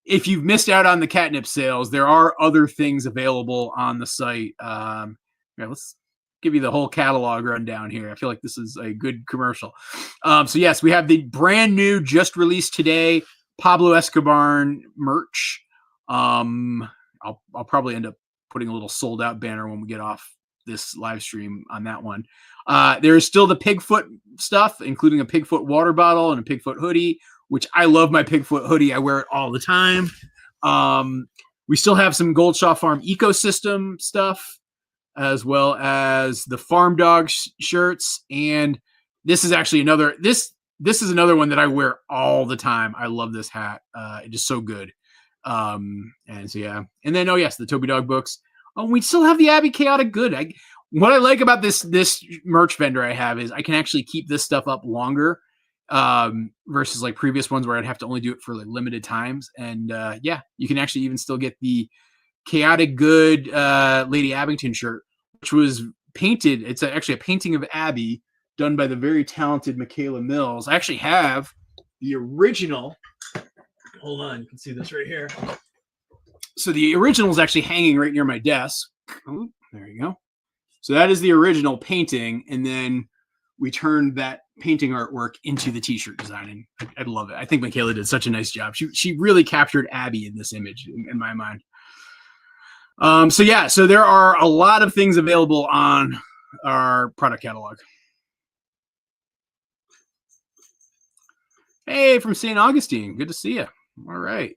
if you've missed out on the catnip sales, there are other things available on the site. Let's give you the whole catalog rundown here. I feel like this is a good commercial. So yes, we have the brand new, just released today, Pablo Escobar merch. I'll probably end up putting a little sold out banner when we get off this live stream on that one. There is still the Pigfoot stuff, including a Pigfoot water bottle and a Pigfoot hoodie, which I love my Pigfoot hoodie. I wear it all the time. We still have some Goldshaw Farm ecosystem stuff, as well as the Farm Dog shirts. And this is actually this is another one that I wear all the time. I love this hat. It is so good. And so, yeah. And then, oh yes, the Toby Dog books. Oh, we still have the Abby Chaotic Good. What I like about this merch vendor I have is I can actually keep this stuff up longer versus like previous ones where I'd have to only do it for like limited times. And yeah, you can actually even still get the Chaotic Good Lady Abington shirt, which was painted. It's actually a painting of Abby done by the very talented Michaela Mills. I actually have the original. Hold on, you can see this right here. So the original is actually hanging right near my desk. Oh, there you go. So that is the original painting, and then we turned that painting artwork into the t-shirt design, and I love it. I think Michaela did such a nice job. She really captured Abby in this image, in my mind. So yeah, so there are a lot of things available on our product catalog. Hey, from St. Augustine, good to see you. All right.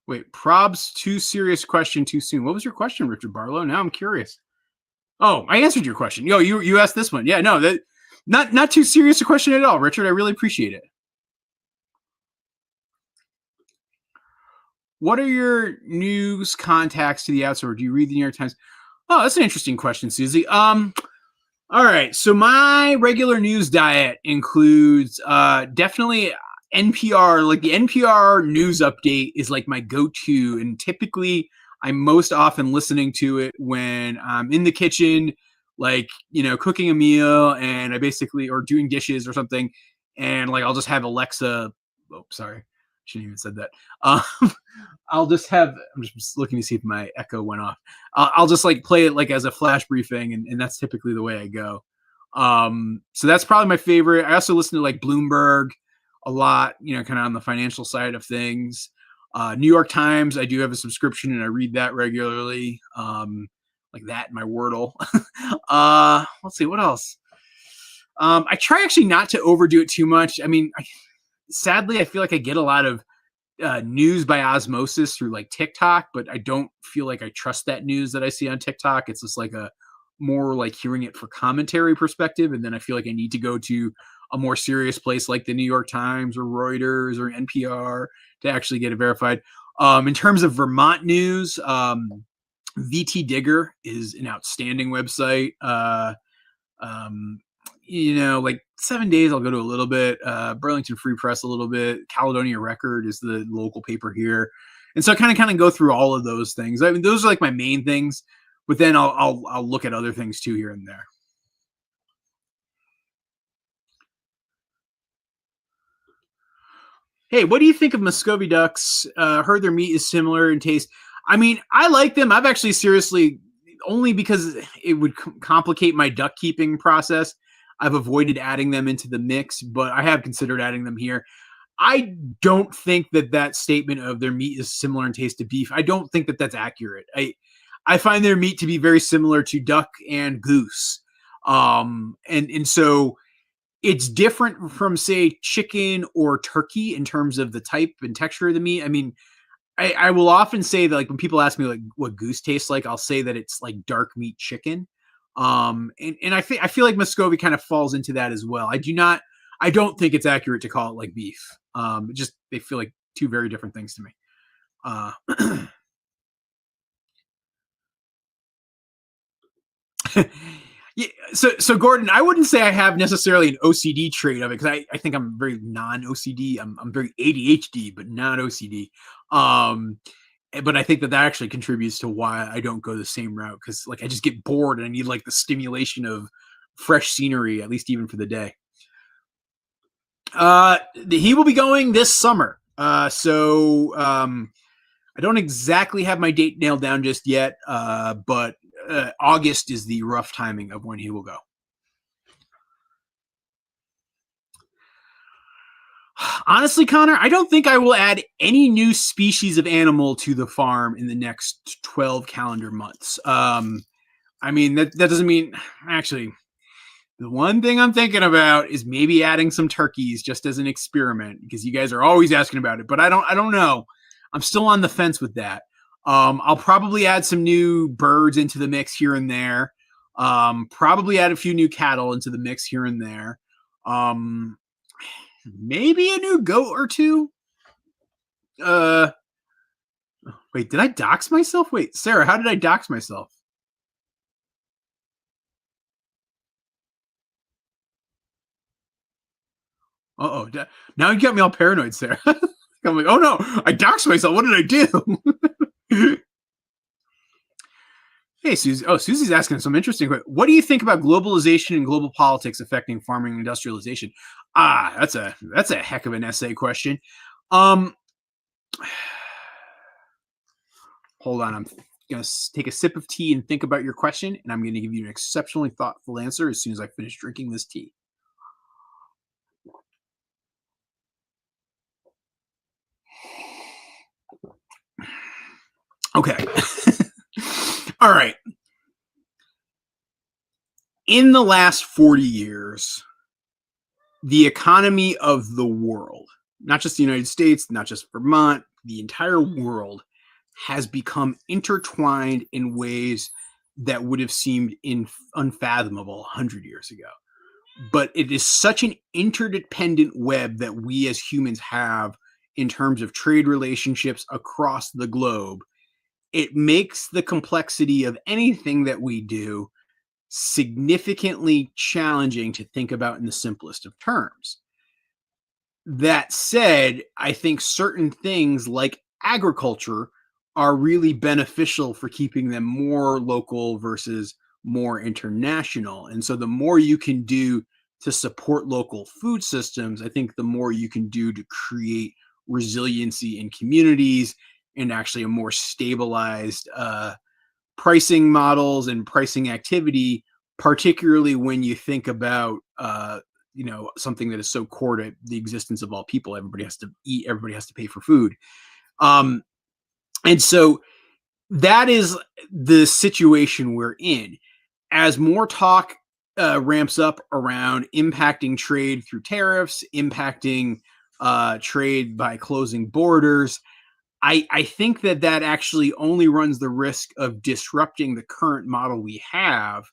Wait, Prob's too serious question too soon. What was your question, Richard Barlow? Now I'm curious. Oh, I answered your question. Yo, you asked this one. Yeah, no, that not too serious a question at all, Richard. I really appreciate it. What are your news contacts to the outside? Do you read the New York Times? Oh, that's an interesting question, Susie. All right. So my regular news diet includes definitely NPR. Like the NPR news update is like my go-to, and typically I'm most often listening to it when I'm in the kitchen, like cooking a meal, and I basically or doing dishes or something, and like I'll just have Alexa. Oh, sorry, shouldn't even said that. I'll just have. I'm just looking to see if my echo went off. I'll just like play it like as a flash briefing, and that's typically the way I go. So that's probably my favorite. I also listen to like Bloomberg a lot, kind of on the financial side of things. New York Times, I do have a subscription and I read that regularly. Like that in my Wordle. Let's see what else. I try actually not to overdo it too much. I mean, sadly, I feel like I get a lot of news by osmosis through like TikTok, but I don't feel like I trust that news that I see on TikTok. It's just like a more like hearing it for commentary perspective, and then I feel like I need to go to a more serious place like the New York Times or Reuters or NPR to actually get it verified. In terms of Vermont news, VT Digger is an outstanding website. Like 7 days I'll go to a little bit, Burlington Free Press a little bit, Caledonia Record is the local paper here. And so I kind of go through all of those things. I mean, those are like my main things, but then I'll look at other things too here and there. Hey, what do you think of Muscovy ducks? Heard their meat is similar in taste. I mean, I like them. I've actually seriously, only because it would complicate my duck keeping process, I've avoided adding them into the mix, but I have considered adding them here. I don't think that statement of their meat is similar in taste to beef, I don't think that that's accurate. I find their meat to be very similar to duck and goose. And so it's different from, say, chicken or turkey in terms of the type and texture of the meat. I mean, I will often say that, like, when people ask me like what goose tastes like, I'll say that it's like dark meat chicken. And I feel like Muscovy kind of falls into that as well. I don't think it's accurate to call it like beef. They feel like two very different things to me. Yeah, so Gordon, I wouldn't say I have necessarily an OCD trait of it, because I think I'm very non-OCD. I'm very ADHD, but not OCD. But I think that actually contributes to why I don't go the same route, because like I just get bored and I need like the stimulation of fresh scenery, at least even for the day. He will be going this summer. I don't exactly have my date nailed down just yet, but August is the rough timing of when he will go. Honestly, Connor, I don't think I will add any new species of animal to the farm in the next 12 calendar months. I mean, that doesn't mean, actually, the one thing I'm thinking about is maybe adding some turkeys just as an experiment, because you guys are always asking about it, but I don't know. I'm still on the fence with that. I'll probably add some new birds into the mix here and there. Probably add a few new cattle into the mix here and there. Maybe a new goat or two. Wait, did I dox myself? Wait, Sarah, how did I dox myself? Uh-oh. Now you got me all paranoid, Sarah. I'm like, oh no, I doxed myself. What did I do? Hey, Susie. Oh, Susie's asking some interesting questions. What do you think about globalization and global politics affecting farming industrialization? That's a heck of an essay question. Hold on, I'm gonna take a sip of tea and think about your question, and I'm gonna give you an exceptionally thoughtful answer as soon as I finish drinking this tea. Okay. All right. In the last 40 years, the economy of the world, not just the United States, not just Vermont, the entire world has become intertwined in ways that would have seemed unfathomable 100 years ago. But it is such an interdependent web that we as humans have in terms of trade relationships across the globe. It makes the complexity of anything that we do significantly challenging to think about in the simplest of terms. That said, I think certain things like agriculture are really beneficial for keeping them more local versus more international. And so the more you can do to support local food systems, I think the more you can do to create resiliency in communities and actually a more stabilized pricing models and pricing activity, particularly when you think about something that is so core to the existence of all people. Everybody has to eat, everybody has to pay for food. And so that is the situation we're in. As more talk ramps up around impacting trade through tariffs, impacting trade by closing borders, I think that actually only runs the risk of disrupting the current model we have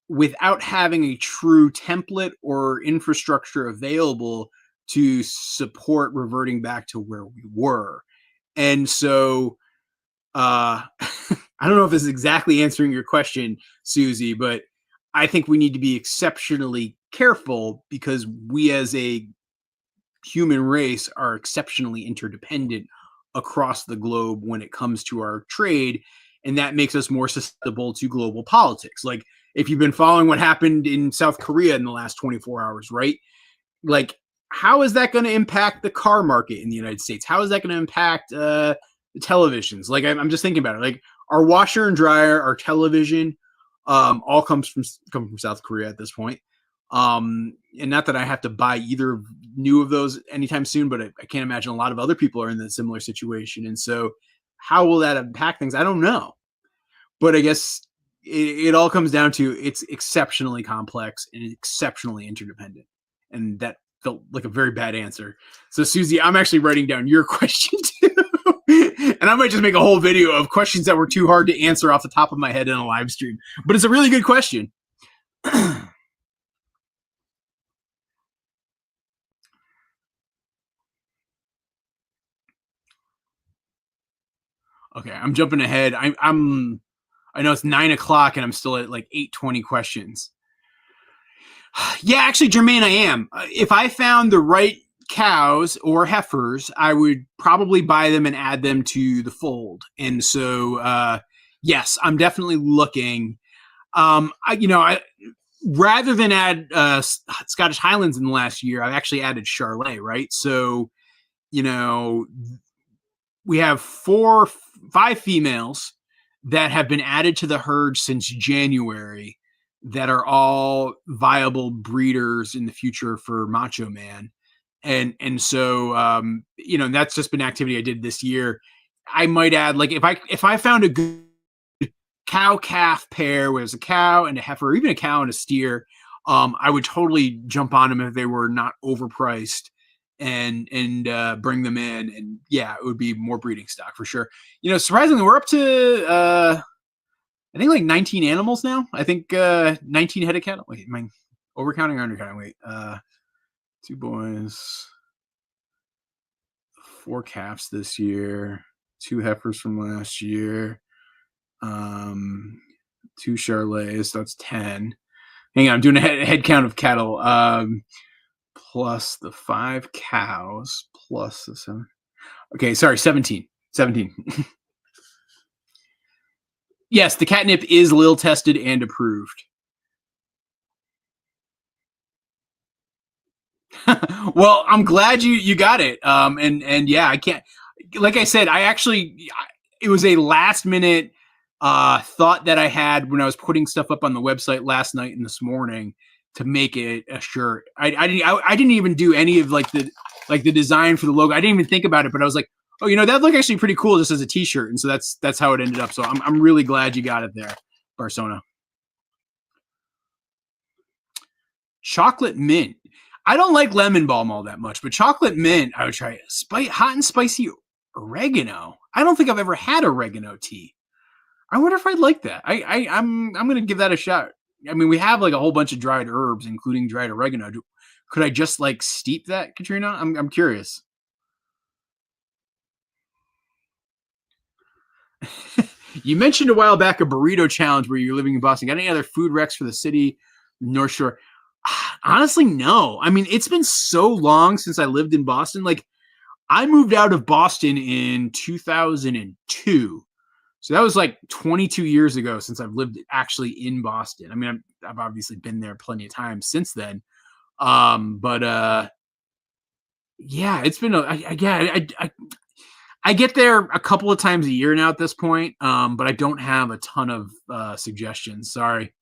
without having a true template or infrastructure available to support reverting back to where we were. And so I don't know if this is exactly answering your question, Susie, but I think we need to be exceptionally careful because we as a human race are exceptionally interdependent across the globe when it comes to our trade. And that makes us more susceptible to global politics. Like if you've been following what happened in South Korea in the last 24 hours, right? Like, how is that going to impact the car market in the United States? How is that going to impact the televisions? Like, I'm just thinking about it. Like, our washer and dryer, our television, all come from South Korea at this point. And not that I have to buy either new of those anytime soon, but I can't imagine a lot of other people are in a similar situation. And so, how will that impact things? I don't know. But I guess it all comes down to it's exceptionally complex and exceptionally interdependent. And that felt like a very bad answer. So, Susie, I'm actually writing down your question too. And I might just make a whole video of questions that were too hard to answer off the top of my head in a live stream. But it's a really good question. Okay, I'm jumping ahead. I know it's 9:00 and I'm still at like 8:20 questions. Yeah, actually, Jermaine, I am. If I found the right cows or heifers, I would probably buy them and add them to the fold. And so, yes, I'm definitely looking. Rather than add Scottish Highlands in the last year, I've actually added Charolais, right? So, we have 5 females that have been added to the herd since January that are all viable breeders in the future for Macho Man. And so, that's just been activity I did this year. I might add, like, if I found a good cow calf pair where there's a cow and a heifer, or even a cow and a steer, I would totally jump on them if they were not overpriced and bring them in. And yeah, it would be more breeding stock for sure. Surprisingly, we're up to I think like 19 animals now. I think 19 head of cattle. Wait, am I overcounting or undercounting? Wait, 2 boys, 4 calves this year, 2 heifers from last year, 2 Charolais. That's 10. Hang on, I'm doing a head count of cattle. Plus the 5 cows, plus the 7. Okay, sorry, 17. 17. Yes, the catnip is Lil tested and approved. Well, I'm glad you got it. And yeah, I can't, like I said, it was a last minute thought that I had when I was putting stuff up on the website last night and this morning to make it a shirt. I didn't even do any of like the design for the logo. I didn't even think about it, but I was like, Oh, that looked actually pretty cool just as a t-shirt. And so that's how it ended up. So I'm really glad you got it there, Barcelona. Chocolate mint. I don't like lemon balm all that much, but chocolate mint, I would try. Hot and spicy oregano. I don't think I've ever had oregano tea. I wonder if I'd like that. I'm gonna give that a shot. I mean, we have like a whole bunch of dried herbs, including dried oregano. Could I just like steep that, Katrina? I'm curious. You mentioned a while back a burrito challenge where you're living in Boston. Got any other food recs for the city, North Shore? Honestly, no. I mean, it's been so long since I lived in Boston. Like, I moved out of Boston in 2002. So that was like 22 years ago since I've lived actually in Boston. I mean, I've obviously been there plenty of times since then. But yeah, it's been I get there a couple of times a year now at this point. But I don't have a ton of suggestions. Sorry.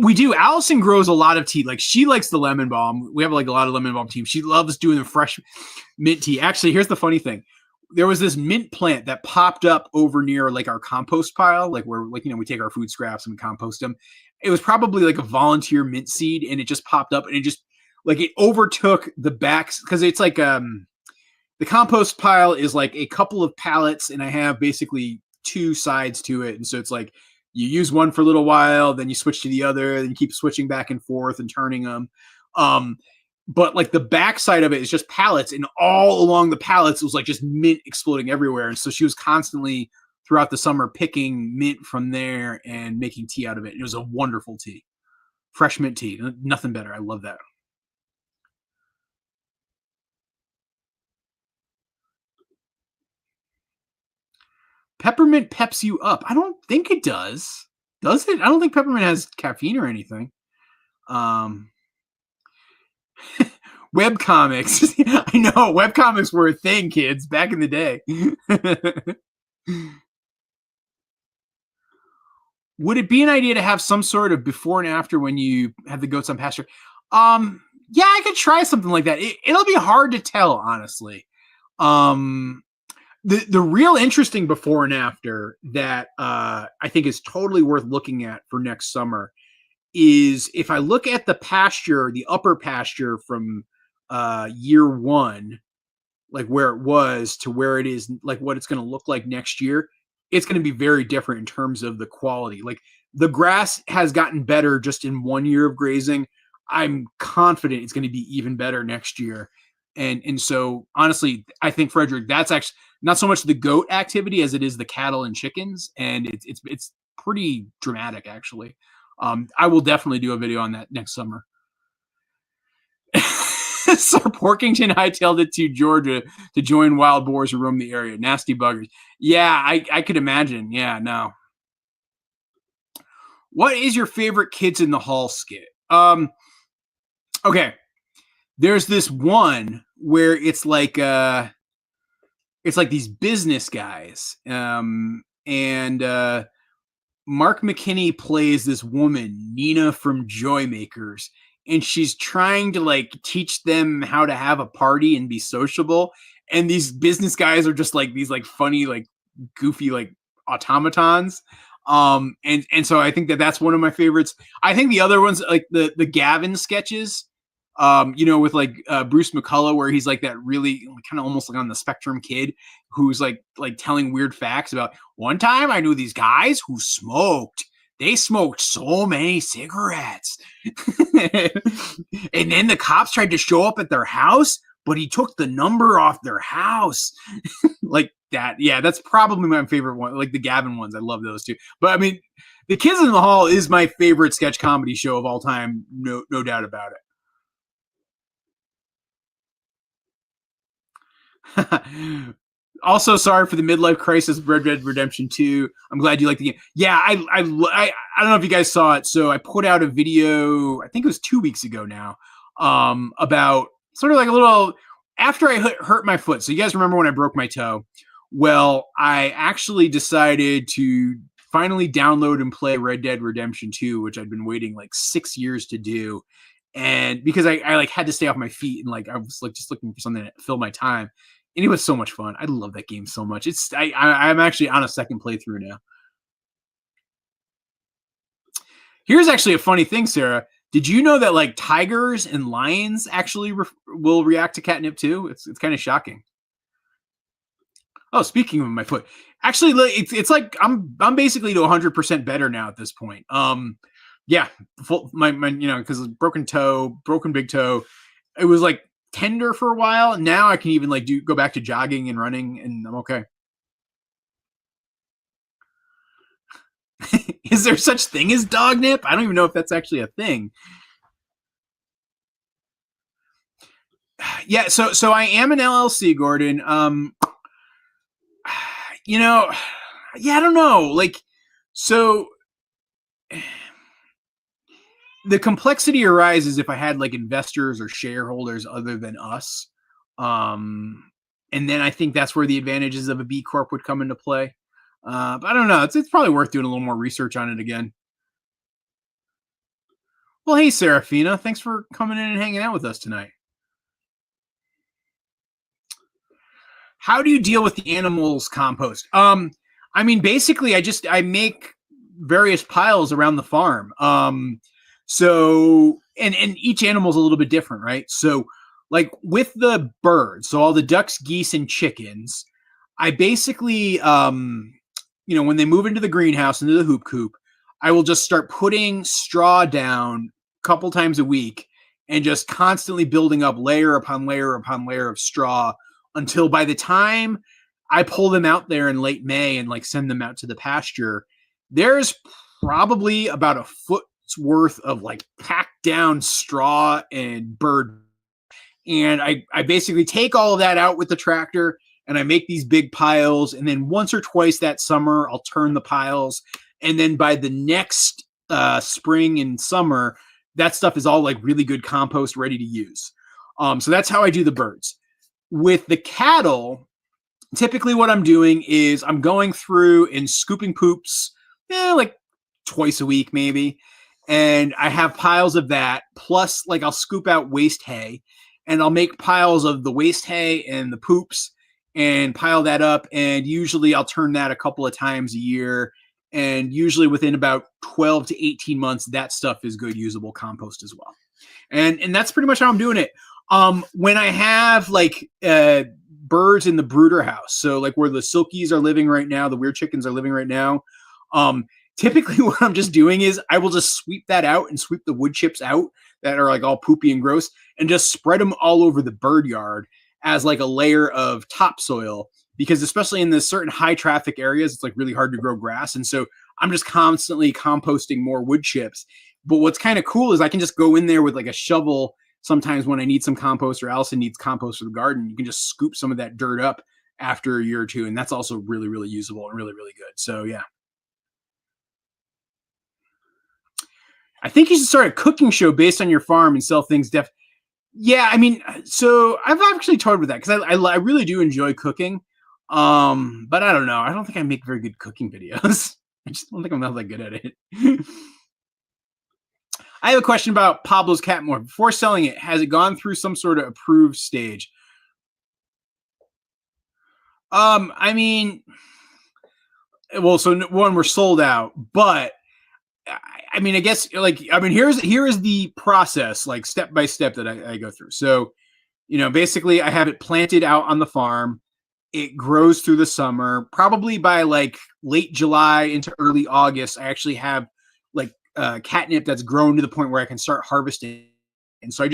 We do. Allison grows a lot of tea. Like, she likes the lemon balm. We have like a lot of lemon balm tea. She loves doing the fresh mint tea. Actually, here's the funny thing. There was this mint plant that popped up over near like our compost pile, like where like, we take our food scraps and we compost them. It was probably like a volunteer mint seed, and it just popped up, and it just like it overtook the backs, because it's like the compost pile is like a couple of pallets, and I have basically two sides to it. And so it's like you use one for a little while, then you switch to the other, then you keep switching back and forth and turning them. But like the backside of it is just pallets, and all along the pallets it was like just mint exploding everywhere. And so she was constantly throughout the summer picking mint from there and making tea out of it. And it was a wonderful tea, fresh mint tea, nothing better. I love that. Peppermint peps you up. I don't think it does. Does it? I don't think peppermint has caffeine or anything. Web comics. I know web comics were a thing, kids, back in the day. Would it be an idea to have some sort of before and after when you have the goats on pasture? Yeah, I could try something like that. It'll be hard to tell, honestly. The real interesting before and after that I think is totally worth looking at for next summer is if I look at the pasture, the upper pasture from year one, like where it was to where it is, like what it's going to look like next year, it's going to be very different in terms of the quality. Like the grass has gotten better just in 1 year of grazing. I'm confident it's going to be even better next year. And so honestly, I think, Frederick, that's actually not so much the goat activity as it is the cattle and chickens. And it's pretty dramatic, actually. I will definitely do a video on that next summer. Sir Porkington hightailed it to Georgia to join wild boars who roam the area. Nasty buggers. Yeah, I could imagine. Yeah, no. What is your favorite Kids in the Hall skit? Okay. There's this one where it's like these business guys. And Mark McKinney plays this woman, Nina from Joymakers, and she's trying to like teach them how to have a party and be sociable. And these business guys are just like these like funny, like goofy, like automatons. And so I think that's one of my favorites. I think the other ones, like the Gavin sketches, with like Bruce McCullough, where he's like that really kind of almost like on the spectrum kid who's like telling weird facts about one time I knew these guys who smoked. They smoked so many cigarettes. And then the cops tried to show up at their house, but he took the number off their house. Like that. Yeah, that's probably my favorite one. Like the Gavin ones. I love those too. But I mean, the Kids in the Hall is my favorite sketch comedy show of all time. No doubt about it. Also, sorry for the midlife crisis of Red Dead Redemption 2. I'm glad you like the game. Yeah, I don't know if you guys saw it. So I put out a video, I think it was 2 weeks ago now, about sort of like a little after I hurt my foot. So you guys remember when I broke my toe? Well, I actually decided to finally download and play Red Dead Redemption 2, which I'd been waiting like 6 years to do. And because I like had to stay off my feet and like I was like just looking for something to fill my time. And it was so much fun. I love that game so much. I'm actually on a second playthrough now. Here's actually a funny thing, Sarah. Did you know that like tigers and lions actually will react to catnip too? It's kind of shocking. Oh, speaking of my foot, actually, it's like I'm basically to 100% better now at this point. Yeah, my because broken big toe. It was like tender for a while. Now I can even like go back to jogging and running, and I'm okay. Is there such thing as dog nip? I don't even know if that's actually a thing. Yeah, so I am an LLC, Gordon. Yeah, I don't know. Like, so the complexity arises if I had like investors or shareholders other than us. And then I think that's where the advantages of a B Corp would come into play. But I don't know. It's probably worth doing a little more research on it again. Well, hey, Serafina, thanks for coming in and hanging out with us tonight. How do you deal with the animals compost? I mean, basically, I make various piles around the farm. So and each animal's a little bit different, right? So like with the birds, so all the ducks, geese, and chickens, I basically when they move into the greenhouse, into the hoop coop, I will just start putting straw down a couple times a week and just constantly building up layer upon layer upon layer of straw until by the time I pull them out there in late May and like send them out to the pasture, there's probably about a foot's worth of like packed down straw and bird. And I basically take all of that out with the tractor and I make these big piles. And then once or twice that summer, I'll turn the piles. And then by the next spring and summer, that stuff is all like really good compost ready to use. So that's how I do the birds. With the cattle, typically what I'm doing is I'm going through and scooping poops, like twice a week maybe. And I have piles of that. Plus, like I'll scoop out waste hay and I'll make piles of the waste hay and the poops and pile that up. And usually I'll turn that a couple of times a year. And usually within about 12 to 18 months, that stuff is good usable compost as well. And that's pretty much how I'm doing it. When I have like birds in the brooder house, so like where the silkies are living right now, the weird chickens are living right now, typically what I'm just doing is I will just sweep that out and sweep the wood chips out that are like all poopy and gross and just spread them all over the bird yard as like a layer of topsoil, because especially in the certain high traffic areas, it's like really hard to grow grass. And so I'm just constantly composting more wood chips. But what's kind of cool is I can just go in there with like a shovel sometimes when I need some compost or Allison needs compost for the garden. You can just scoop some of that dirt up after a year or two. And that's also really, really usable and really, really good. So yeah. I think you should start a cooking show based on your farm and sell things. Yeah, I mean, so I've actually toyed with that because I really do enjoy cooking. But I don't know. I don't think I make very good cooking videos. I just don't think I'm that good at it. I have a question about Pablo's Catmore. Before selling it, has it gone through some sort of approved stage? I mean, well, so one, we're sold out, but I mean, I guess here is the process, like step by step that I go through. So, basically I have it planted out on the farm. It grows through the summer. Probably by like late July into early August, I actually have like catnip that's grown to the point where I can start harvesting. And so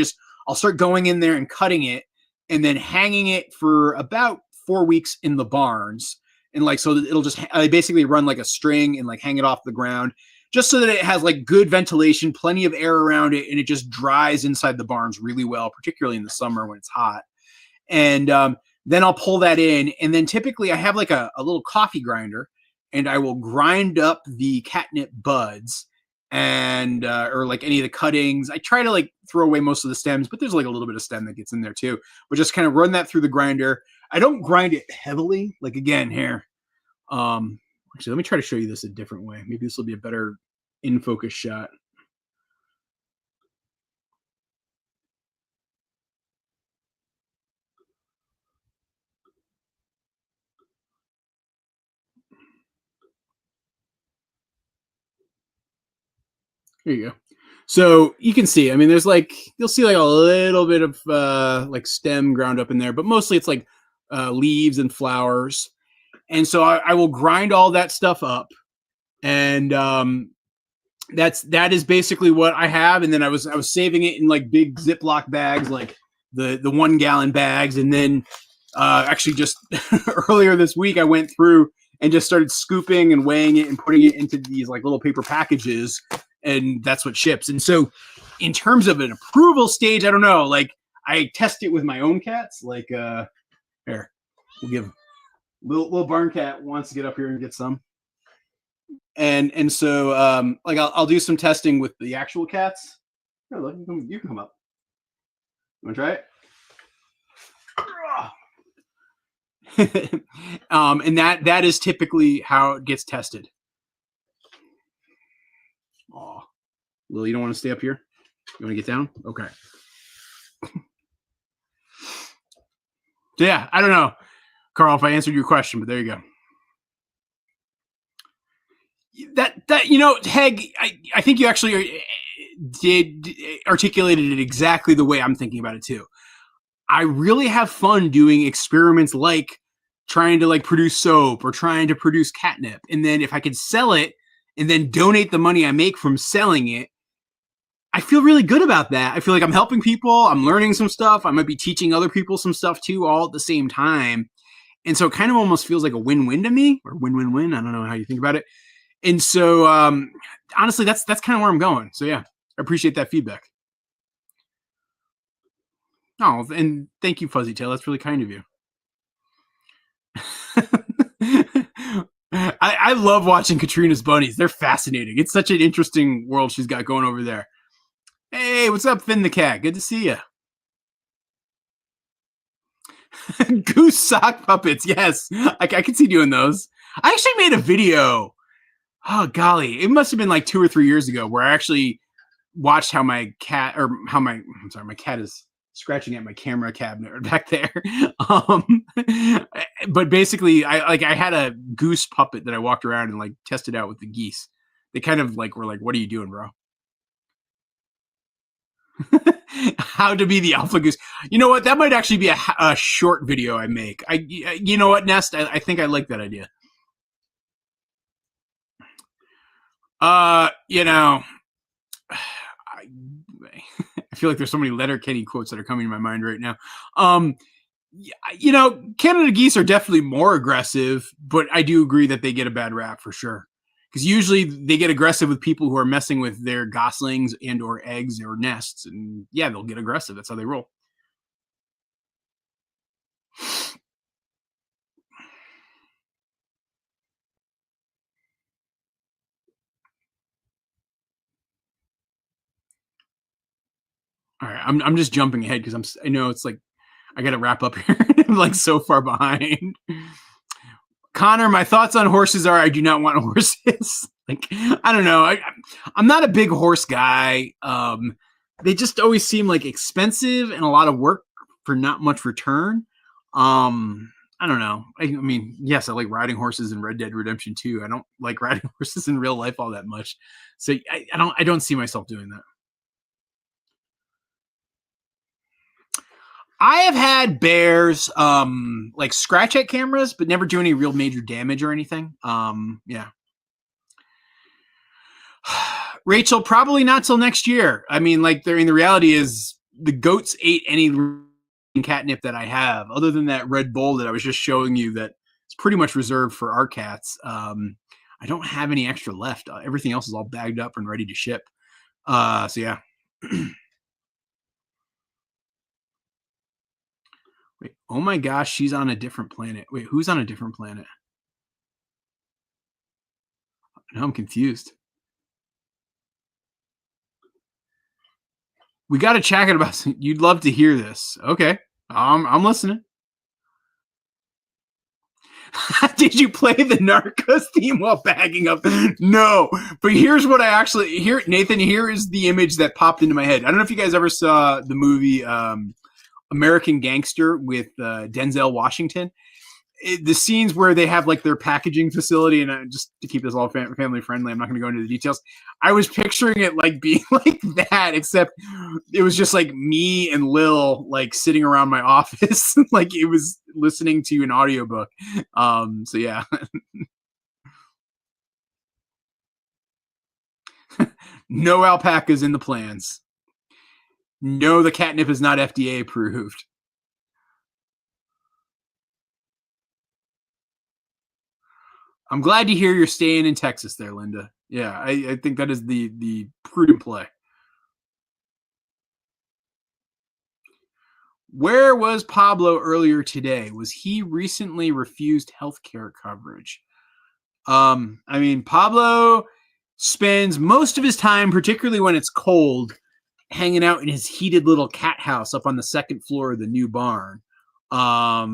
I'll start going in there and cutting it and then hanging it for about 4 weeks in the barns. And like, so that it'll just, I basically run like a string and like hang it off the ground just so that it has like good ventilation, plenty of air around it. And it just dries inside the barns really well, particularly in the summer when it's hot. And then I'll pull that in. And then typically I have like a little coffee grinder and I will grind up the catnip buds and or like any of the cuttings. I try to like throw away most of the stems, but there's like a little bit of stem that gets in there too. But just kind of run that through the grinder. I don't grind it heavily. Like again here. Actually, let me try to show you this a different way. Maybe this will be a better in focus shot. Here you go. So you can see, I mean, there's like, you'll see like a little bit of like stem ground up in there, but mostly it's like leaves and flowers. And so I will grind all that stuff up. And that is basically what I have. And then I was saving it in like big Ziploc bags, like the 1 gallon bags. And then actually just earlier this week, I went through and just started scooping and weighing it and putting it into these like little paper packages. And that's what ships. And so in terms of an approval stage, I don't know, like I test it with my own cats. Like here, we'll give little barn cat wants to get up here and get some. And so like I'll do some testing with the actual cats. Here, look, you can come up. You want to try it? And that is typically how it gets tested. Oh, Lil, you don't want to stay up here? You want to get down? Okay. So yeah, I don't know, Carl, if I answered your question, but there you go. That you know, Heg, I think you actually did articulated it exactly the way I'm thinking about it too. I really have fun doing experiments like trying to like produce soap or trying to produce catnip, and then if I could sell it and then donate the money I make from selling it, I feel really good about that. I feel like I'm helping people. I'm learning some stuff. I might be teaching other people some stuff too, all at the same time. And so it kind of almost feels like a win-win to me, or win-win-win. I don't know how you think about it. And so honestly, that's kind of where I'm going. So yeah, I appreciate that feedback. Oh, and thank you, Fuzzy Tail. That's really kind of you. I love watching Katrina's bunnies. They're fascinating. It's such an interesting world she's got going over there. Hey, what's up, Finn the cat? Good to see you. Goose sock puppets. Yes, I can see doing those. I actually made a video. Oh, golly. It must have been like 2 or 3 years ago where I actually watched how my cat is scratching at my camera cabinet back there. But basically I had a goose puppet that I walked around and like tested out with the geese. They kind of like were like, "What are you doing, bro?" How to be the alpha goose. You know what? That might actually be a short video I make. You know what, Nest? I think I like that idea. You know, I feel like there's so many Letterkenny quotes that are coming to my mind right now. You know, Canada geese are definitely more aggressive, but I do agree that they get a bad rap for sure. Because usually they get aggressive with people who are messing with their goslings and or eggs or nests. And yeah, they'll get aggressive. That's how they roll. All right, I'm just jumping ahead because I know it's like I got to wrap up here. I'm like so far behind. Connor, my thoughts on horses are I do not want horses. Like, I don't know. I'm not a big horse guy. They just always seem like expensive and a lot of work for not much return. I don't know. I mean, yes, I like riding horses in Red Dead Redemption 2. I don't like riding horses in real life all that much. So I don't see myself doing that. I have had bears like scratch at cameras, but never do any real major damage or anything. Yeah. Rachel, probably not till next year. I mean, like, the reality is the goats ate any catnip that I have, other than that Red Bull that I was just showing you that it's pretty much reserved for our cats. I don't have any extra left. Everything else is all bagged up and ready to ship. So yeah. Wait, oh my gosh, she's on a different planet. Wait, who's on a different planet? Now I'm confused. We got to chat about something. You'd love to hear this. Okay, I'm listening. Did you play the Narcos theme while bagging up? No, but here's what I actually here, Nathan. Here is the image that popped into my head. I don't know if you guys ever saw the movie American Gangster with Denzel Washington. the scenes where they have like their packaging facility, and just to keep this all family friendly, I'm not going to go into the details. I was picturing it like being like that, except it was just like me and Lil like sitting around my office, like it was listening to an audiobook. So yeah. No alpacas in the plans. No, the catnip is not FDA approved. I'm glad to hear you're staying in Texas there, Linda. Yeah, I think that is the prudent play. Where was Pablo earlier today? Was he recently refused healthcare coverage? I mean, Pablo spends most of his time, particularly when it's cold, hanging out in his heated little cat house up on the second floor of the new barn. I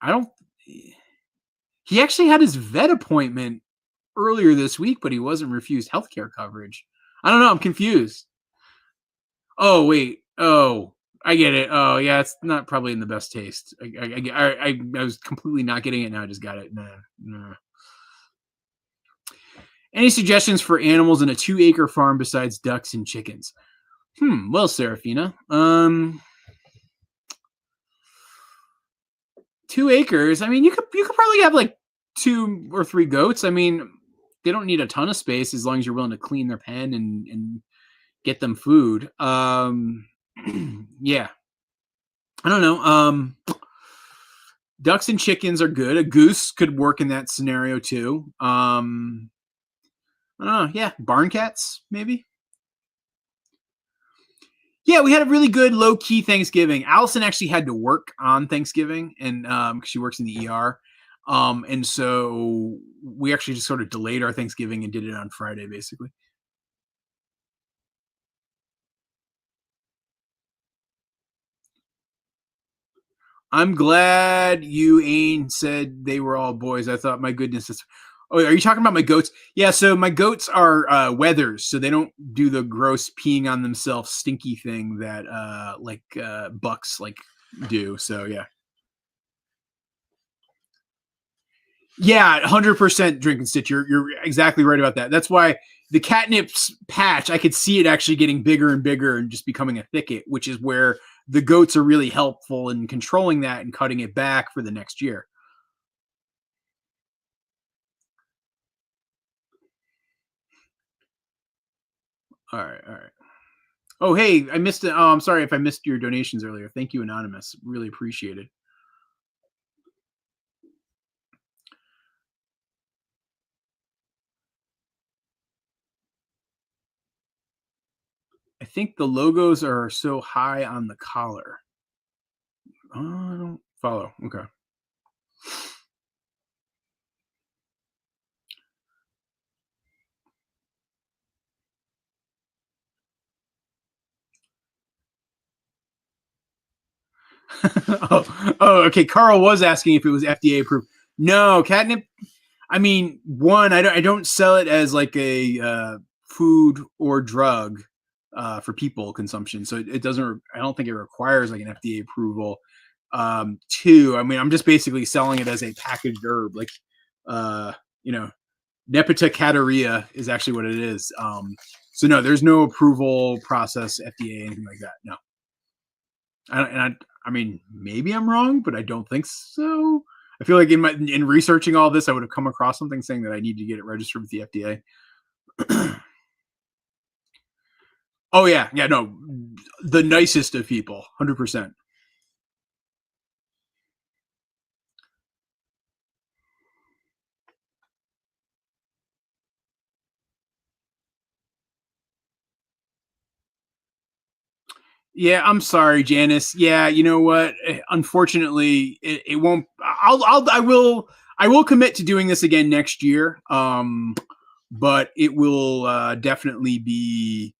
don't. He actually had his vet appointment earlier this week, but he wasn't refused healthcare coverage. I don't know. I'm confused. Oh wait. Oh, I get it. Oh yeah, it's not probably in the best taste. I was completely not getting it. Now I just got it. Nah. Any suggestions for animals in a 2-acre farm besides ducks and chickens? Well, Serafina. 2 acres. I mean, you could probably have like 2 or 3 goats. I mean, they don't need a ton of space as long as you're willing to clean their pen and get them food. Yeah. I don't know. Ducks and chickens are good. A goose could work in that scenario too. I don't know. Yeah, barn cats maybe. Yeah, we had a really good low key Thanksgiving. Allison actually had to work on Thanksgiving, and because she works in the ER, and so we actually just sort of delayed our Thanksgiving and did it on Friday, basically. I'm glad you ain't said they were all boys. I thought, my goodness, oh, are you talking about my goats? Yeah, so my goats are wethers, so they don't do the gross peeing on themselves stinky thing that bucks like do. So yeah. Yeah, 100% drink and stitch. You're exactly right about that. That's why the catnip's patch, I could see it actually getting bigger and bigger and just becoming a thicket, which is where the goats are really helpful in controlling that and cutting it back for the next year. All right, all right. Oh, hey, I missed it. Oh, I'm sorry if I missed your donations earlier. Thank you, Anonymous. Really appreciate it. I think the logos are so high on the collar. I don't follow. Okay. Okay. Carl was asking if it was FDA approved. No, catnip. I mean, one, I don't sell it as like a food or drug for people consumption, so it doesn't. I don't think it requires like an FDA approval. Two, I mean, I'm just basically selling it as a packaged herb, like you know, Nepeta cataria is actually what it is. So no, there's no approval process, FDA, anything like that. No. I mean, maybe I'm wrong, but I don't think so. I feel like in researching all this, I would have come across something saying that I need to get it registered with the FDA. Oh yeah, no, the nicest of people, 100%. Yeah, I'm sorry, Janice. Yeah, you know what? Unfortunately, it won't. I will commit to doing this again next year. But it will definitely be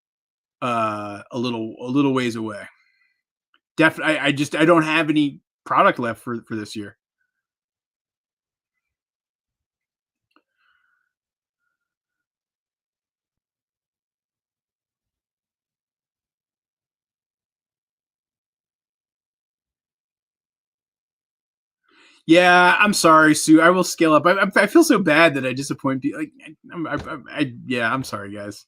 a little ways away. I don't have any product left for this year. Yeah, I'm sorry, Sue. I will scale up. I feel so bad that I disappoint people. Like, yeah, I'm sorry, guys.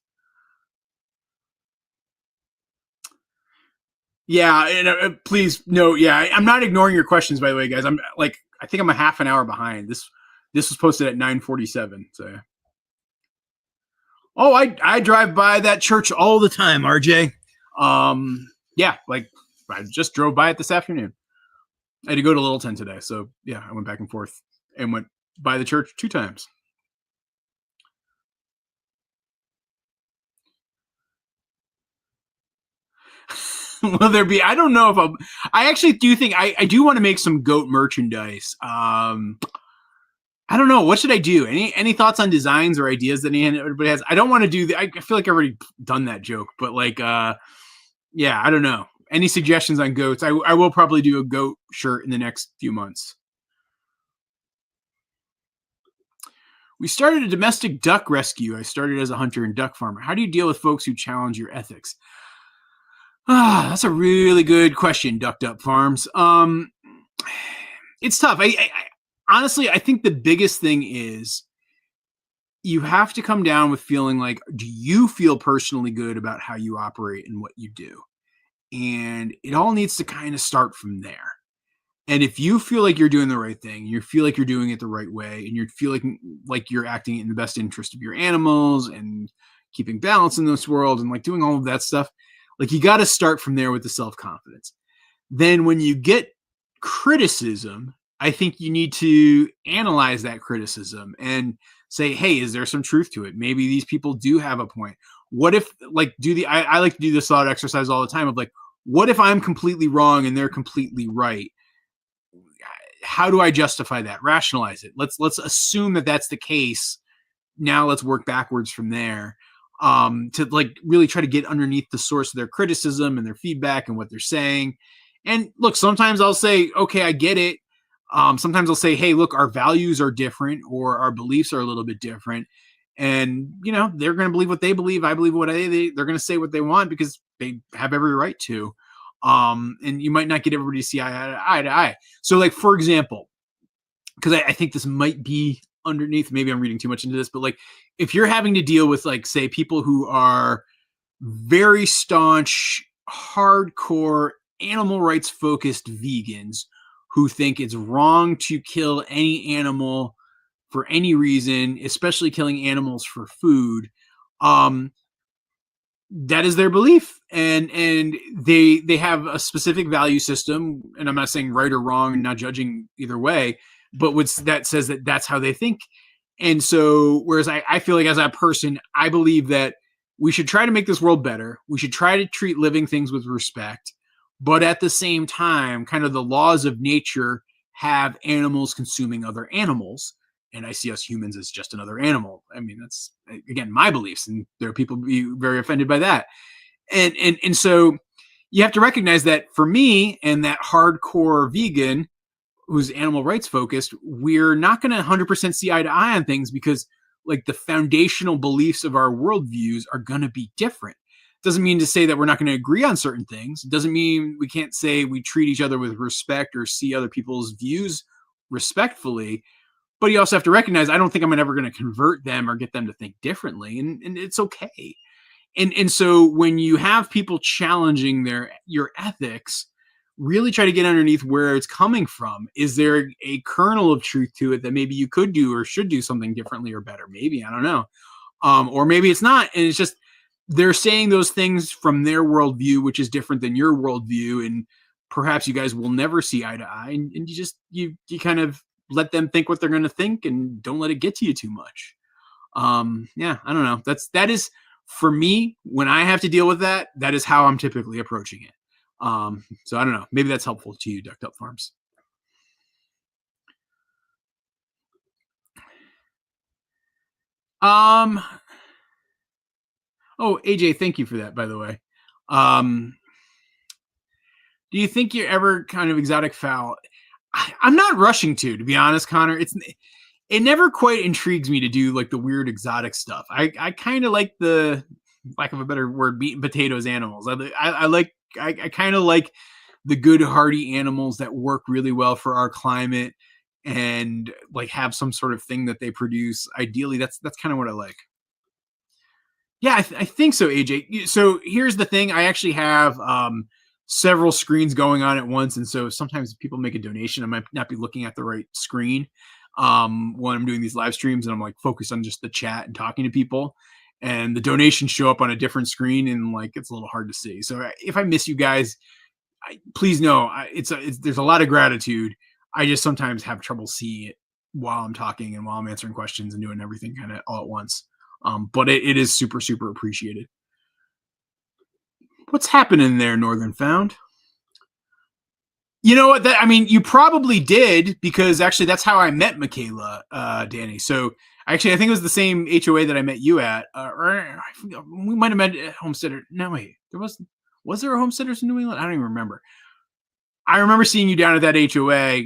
Yeah, and please no. Yeah, I'm not ignoring your questions, by the way, guys. I'm like, I think I'm a half an hour behind. This was posted at 9:47. So, oh, I drive by that church all the time, RJ. Yeah, like I just drove by it this afternoon. I had to go to Littleton today, so yeah, I went back and forth and went by the church 2 times. Will there be? I don't know if I actually do think I do want to make some goat merchandise. I don't know. What should I do? Any thoughts on designs or ideas that everybody has? I don't want to do that. I feel like I've already done that joke, but like, yeah, I don't know. Any suggestions on goats? I will probably do a goat shirt in the next few months. We started a domestic duck rescue. I started as a hunter and duck farmer. How do you deal with folks who challenge your ethics? That's a really good question, Ducked Up Farms. It's tough. I honestly, I think the biggest thing is you have to come down with feeling like, do you feel personally good about how you operate and what you do? And it all needs to kind of start from there. And if you feel like you're doing the right thing, you feel like you're doing it the right way, and you feel like you're acting in the best interest of your animals and keeping balance in this world and like doing all of that stuff, like you got to start from there with the self-confidence. Then when you get criticism, I think you need to analyze that criticism and say, hey, is there some truth to it? Maybe these people do have a point. What if, like, I like to do this thought exercise all the time of like, what if I'm completely wrong and they're completely right? How do I justify that? Rationalize it. Let's assume that that's the case. Now let's work backwards from there, to like really try to get underneath the source of their criticism and their feedback and what they're saying. And look, sometimes I'll say, okay, I get it. Sometimes I'll say, hey, look, our values are different or our beliefs are a little bit different. And, you know, they're going to believe what they believe. I believe what they're going to say what they want because they have every right to. And you might not get everybody to see eye to eye. So like, for example, because I think this might be underneath, maybe I'm reading too much into this, but like if you're having to deal with like, say, people who are very staunch, hardcore animal rights focused vegans who think it's wrong to kill any animal for any reason, especially killing animals for food, that is their belief, and they have a specific value system. And I'm not saying right or wrong, and not judging either way, but that says that that's how they think. And so, whereas I feel like as a person, I believe that we should try to make this world better. We should try to treat living things with respect, but at the same time, kind of the laws of nature have animals consuming other animals. And I see us humans as just another animal. I mean, that's, again, my beliefs, and there are people who be very offended by that. And so you have to recognize that for me and that hardcore vegan who's animal rights focused, we're not going to 100% see eye to eye on things because like the foundational beliefs of our worldviews are going to be different. Doesn't mean to say that we're not going to agree on certain things. It doesn't mean we can't say we treat each other with respect or see other people's views respectfully. But you also have to recognize, I don't think I'm ever going to convert them or get them to think differently. And it's okay. And so when you have people challenging your ethics, really try to get underneath where it's coming from. Is there a kernel of truth to it that maybe you could do or should do something differently or better? Maybe, I don't know. Or maybe it's not. And it's just, they're saying those things from their worldview, which is different than your worldview. And perhaps you guys will never see eye to eye. And you kind of let them think what they're going to think and don't let it get to you too much. Yeah, I don't know. That is for me, when I have to deal with that is how I'm typically approaching it. So I don't know, maybe that's helpful to you, Ducked Up Farms. Oh, AJ, thank you for that, by the way. Do you think you're ever kind of exotic fowl? I'm not rushing to be honest, Connor. It never quite intrigues me to do like the weird exotic stuff. I kind of like the, lack of a better word, meat and potatoes animals. I kind of like the good hardy animals that work really well for our climate. and like have some sort of thing that they produce. Ideally, that's kind of what I like. Yeah, I think so, AJ. So here's the thing. I actually have several screens going on at once. And so sometimes if people make a donation, I might not be looking at the right screen when I'm doing these live streams, and I'm like focused on just the chat and talking to people. And the donations show up on a different screen, and like it's a little hard to see. So if I miss you guys, please know there's a lot of gratitude. I just sometimes have trouble seeing it while I'm talking and while I'm answering questions and doing everything kind of all at once. But it is super, super appreciated. What's happening there, Northern Found? You know what? You probably did, because actually that's how I met Michaela, Danny. So actually, I think it was the same HOA that I met you at. Or we might have met at Homesteader. No, wait. Was there a Homesteaders in New England? I don't even remember. I remember seeing you down at that HOA.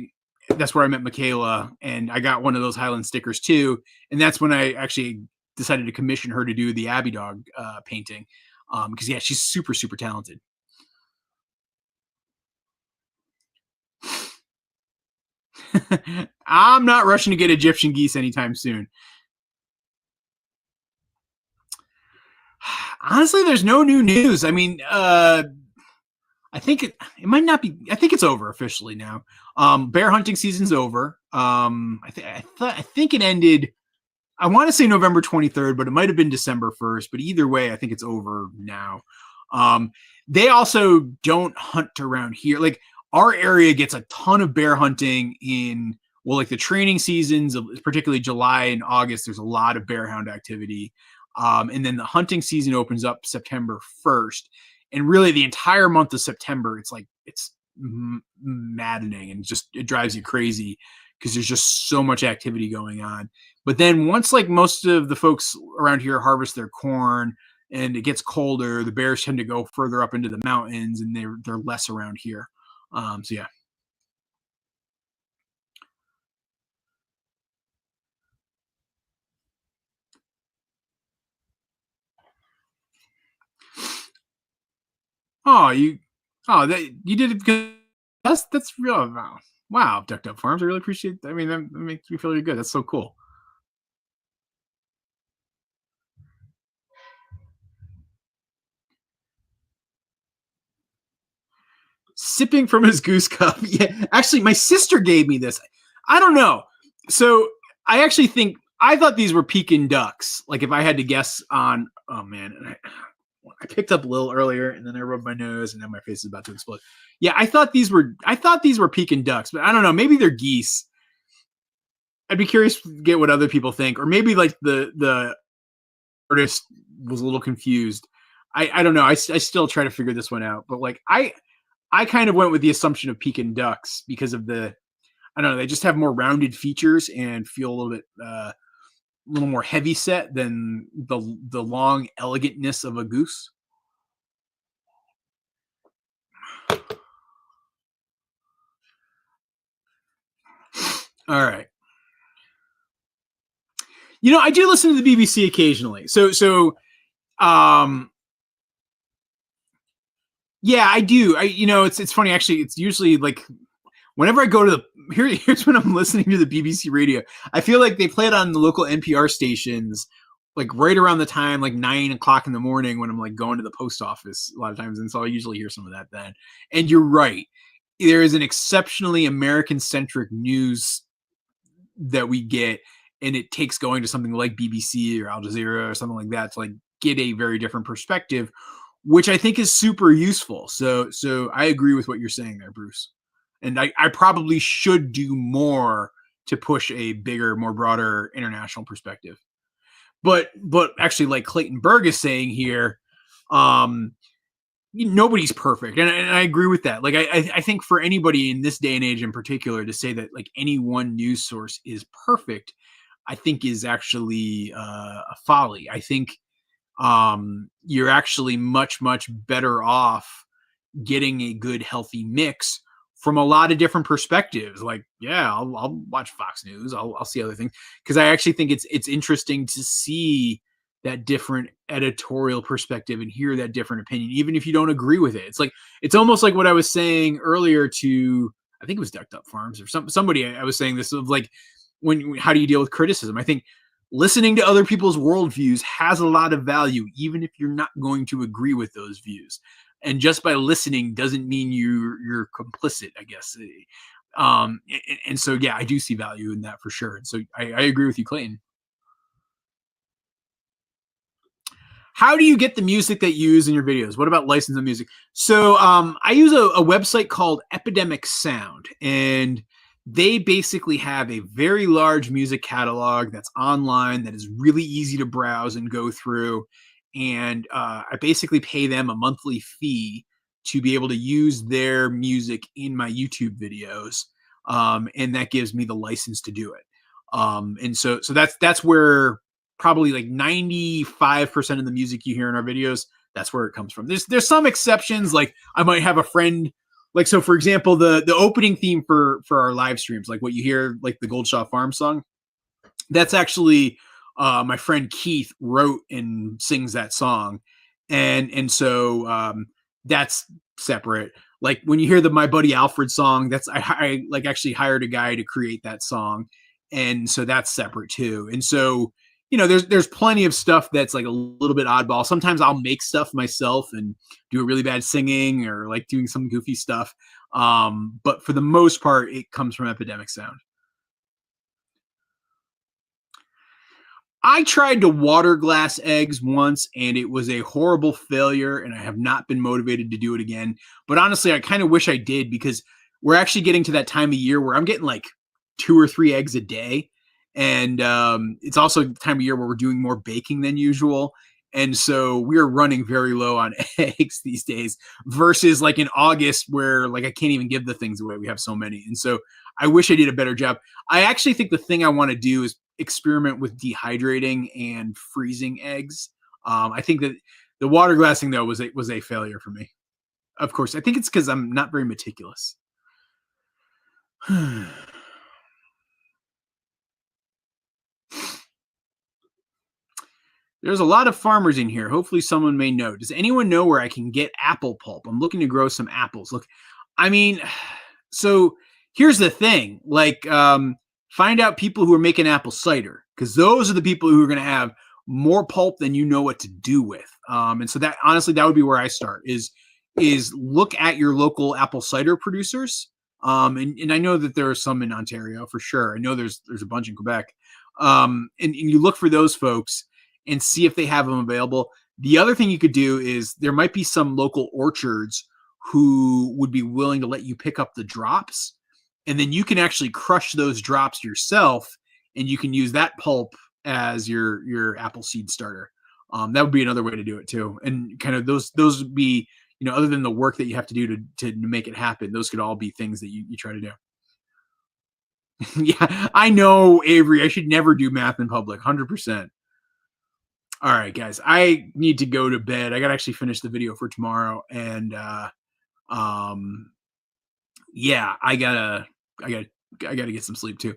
That's where I met Michaela, and I got one of those Highland stickers too. And that's when I actually decided to commission her to do the Abbey Dog painting, because yeah, she's super, super talented. I'm not rushing to get Egyptian geese anytime soon. Honestly, there's no new news. I mean, I think it might not be. I think it's over officially now. Bear hunting season's over. I think it ended. I want to say November 23rd, but it might have been December 1st. But either way, I think it's over now. They also don't hunt around here. Like our area gets a ton of bear hunting in, well, like the training seasons, particularly July and August. There's a lot of bear hound activity. And then the hunting season opens up September 1st. And really the entire month of September, it's maddening, and it drives you crazy because there's just so much activity going on. But then once like most of the folks around here harvest their corn and it gets colder, the bears tend to go further up into the mountains, and they're less around here. So yeah. You did it because that's real. Wow, Ducked Up Farms. I really appreciate that. I mean, that makes me feel really good. That's so cool. Sipping from his goose cup. Yeah, actually, my sister gave me this. I don't know. So I actually I thought these were Pekin ducks. Like if I had to guess on, oh man, I picked up a little earlier, and then I rubbed my nose, and now my face is about to explode. Yeah, I thought these were Pekin ducks, but I don't know. Maybe they're geese. I'd be curious to get what other people think, or maybe like the artist was a little confused. I don't know. I still try to figure this one out, but like I kind of went with the assumption of Pekin ducks because of I don't know, they just have more rounded features and feel a little bit a little more heavy set than the long elegantness of a goose. All right. You know, I do listen to the BBC occasionally. So yeah, I do. It's funny actually. It's usually like whenever I go to here's when I'm listening to the BBC radio. I feel like they play it on the local NPR stations, like right around the time like 9 o'clock in the morning when I'm like going to the post office a lot of times, and so I usually hear some of that then. And you're right, there is an exceptionally American-centric news that we get, and it takes going to something like BBC or Al Jazeera or something like that to like get a very different perspective, which I think is super useful. So I agree with what you're saying there, Bruce. And I probably should do more to push a bigger, more broader international perspective. But actually, like Clayton Berg is saying here, nobody's perfect. And I agree with that. Like, I think for anybody in this day and age in particular to say that like any one news source is perfect, I think is actually a folly. I think you're actually much, much better off getting a good, healthy mix from a lot of different perspectives. Like, yeah, I'll watch Fox News. I'll see other things, because I actually think it's interesting to see that different editorial perspective and hear that different opinion, even if you don't agree with it. It's almost like what I was saying earlier to, I think it was Ducked Up Farms or somebody. I was saying this of like, how do you deal with criticism? I think listening to other people's worldviews has a lot of value, even if you're not going to agree with those views. And just by listening doesn't mean you're complicit, I guess. And so, yeah, I do see value in that for sure. And so I agree with you, Clayton. How do you get the music that you use in your videos? What about licensing music? So I use a website called Epidemic Sound, and they basically have a very large music catalog that's online that is really easy to browse and go through. And I basically pay them a monthly fee to be able to use their music in my YouTube videos. And that gives me the license to do it. And so that's where probably like 95% of the music you hear in our videos, that's where it comes from. There's some exceptions. Like I might have a friend, like, so for example, the opening theme for our live streams, like what you hear, like the Goldshaw Farm song, that's actually my friend Keith wrote and sings that song. And so that's separate. Like when you hear the My Buddy Alfred song, that's I like actually hired a guy to create that song. And so that's separate too. And so, you know, there's plenty of stuff that's like a little bit oddball. Sometimes I'll make stuff myself and do a really bad singing or like doing some goofy stuff. But for the most part, it comes from Epidemic Sound. I tried to water glass eggs once and it was a horrible failure and I have not been motivated to do it again. But honestly, I kind of wish I did because we're actually getting to that time of year where I'm getting like 2 or 3 eggs a day. And it's also the time of year where we're doing more baking than usual. And so we're running very low on eggs these days versus like in August where like I can't even give the things away. We have so many. And so I wish I did a better job. I actually think the thing I want to do is experiment with dehydrating and freezing eggs. I think that the water glassing though was a failure for me. Of course, I think it's because I'm not very meticulous. There's a lot of farmers in here. Hopefully someone may know. Does anyone know where I can get apple pulp? I'm looking to grow some apples. Look, I mean, so here's the thing. Like, find out people who are making apple cider because those are the people who are going to have more pulp than you know what to do with. And so that honestly, that would be where I start is look at your local apple cider producers. And I know that there are some in Ontario for sure. I know there's a bunch in Quebec. And you look for those folks and see if they have them available. The other thing you could do is there might be some local orchards who would be willing to let you pick up the drops. And then you can actually crush those drops yourself and you can use that pulp as your apple seed starter. That would be another way to do it too. And kind of those would be, you know, other than the work that you have to do to make it happen, those could all be things that you try to do. Yeah, I know, Avery, I should never do math in public, 100%. All right, guys, I need to go to bed. I got to actually finish the video for tomorrow. And, yeah, I gotta get some sleep too,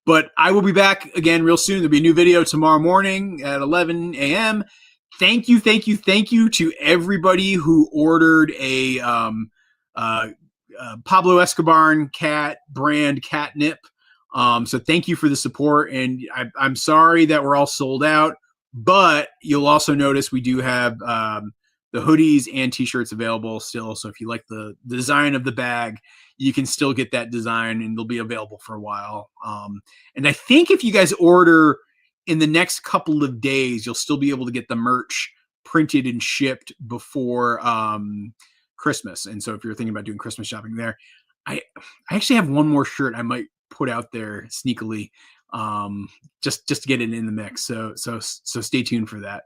but I will be back again real soon. There'll be a new video tomorrow morning at 11 a.m. Thank you to everybody who ordered a Pablo Escobar cat brand Catnip. So thank you for the support, and I'm sorry that we're all sold out, but you'll also notice we do have the hoodies and t-shirts available still. So if you like the design of the bag, you can still get that design and they'll be available for a while. And I think if you guys order in the next couple of days, you'll still be able to get the merch printed and shipped before Christmas. And so if you're thinking about doing Christmas shopping there, I actually have one more shirt I might put out there sneakily, just to get it in the mix. So stay tuned for that.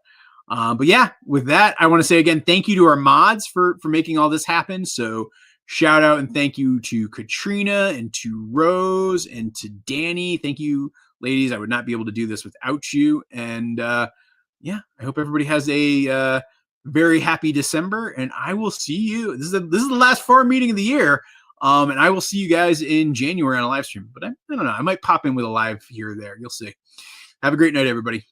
But yeah, with that, I want to say again, thank you to our mods for making all this happen. So shout out and thank you to Katrina and to Rose and to Danny. Thank you, ladies. I would not be able to do this without you. And yeah, I hope everybody has a very happy December. And I will see you. This is the last farm meeting of the year. And I will see you guys in January on a live stream. But I don't know. I might pop in with a live here or there. You'll see. Have a great night, everybody.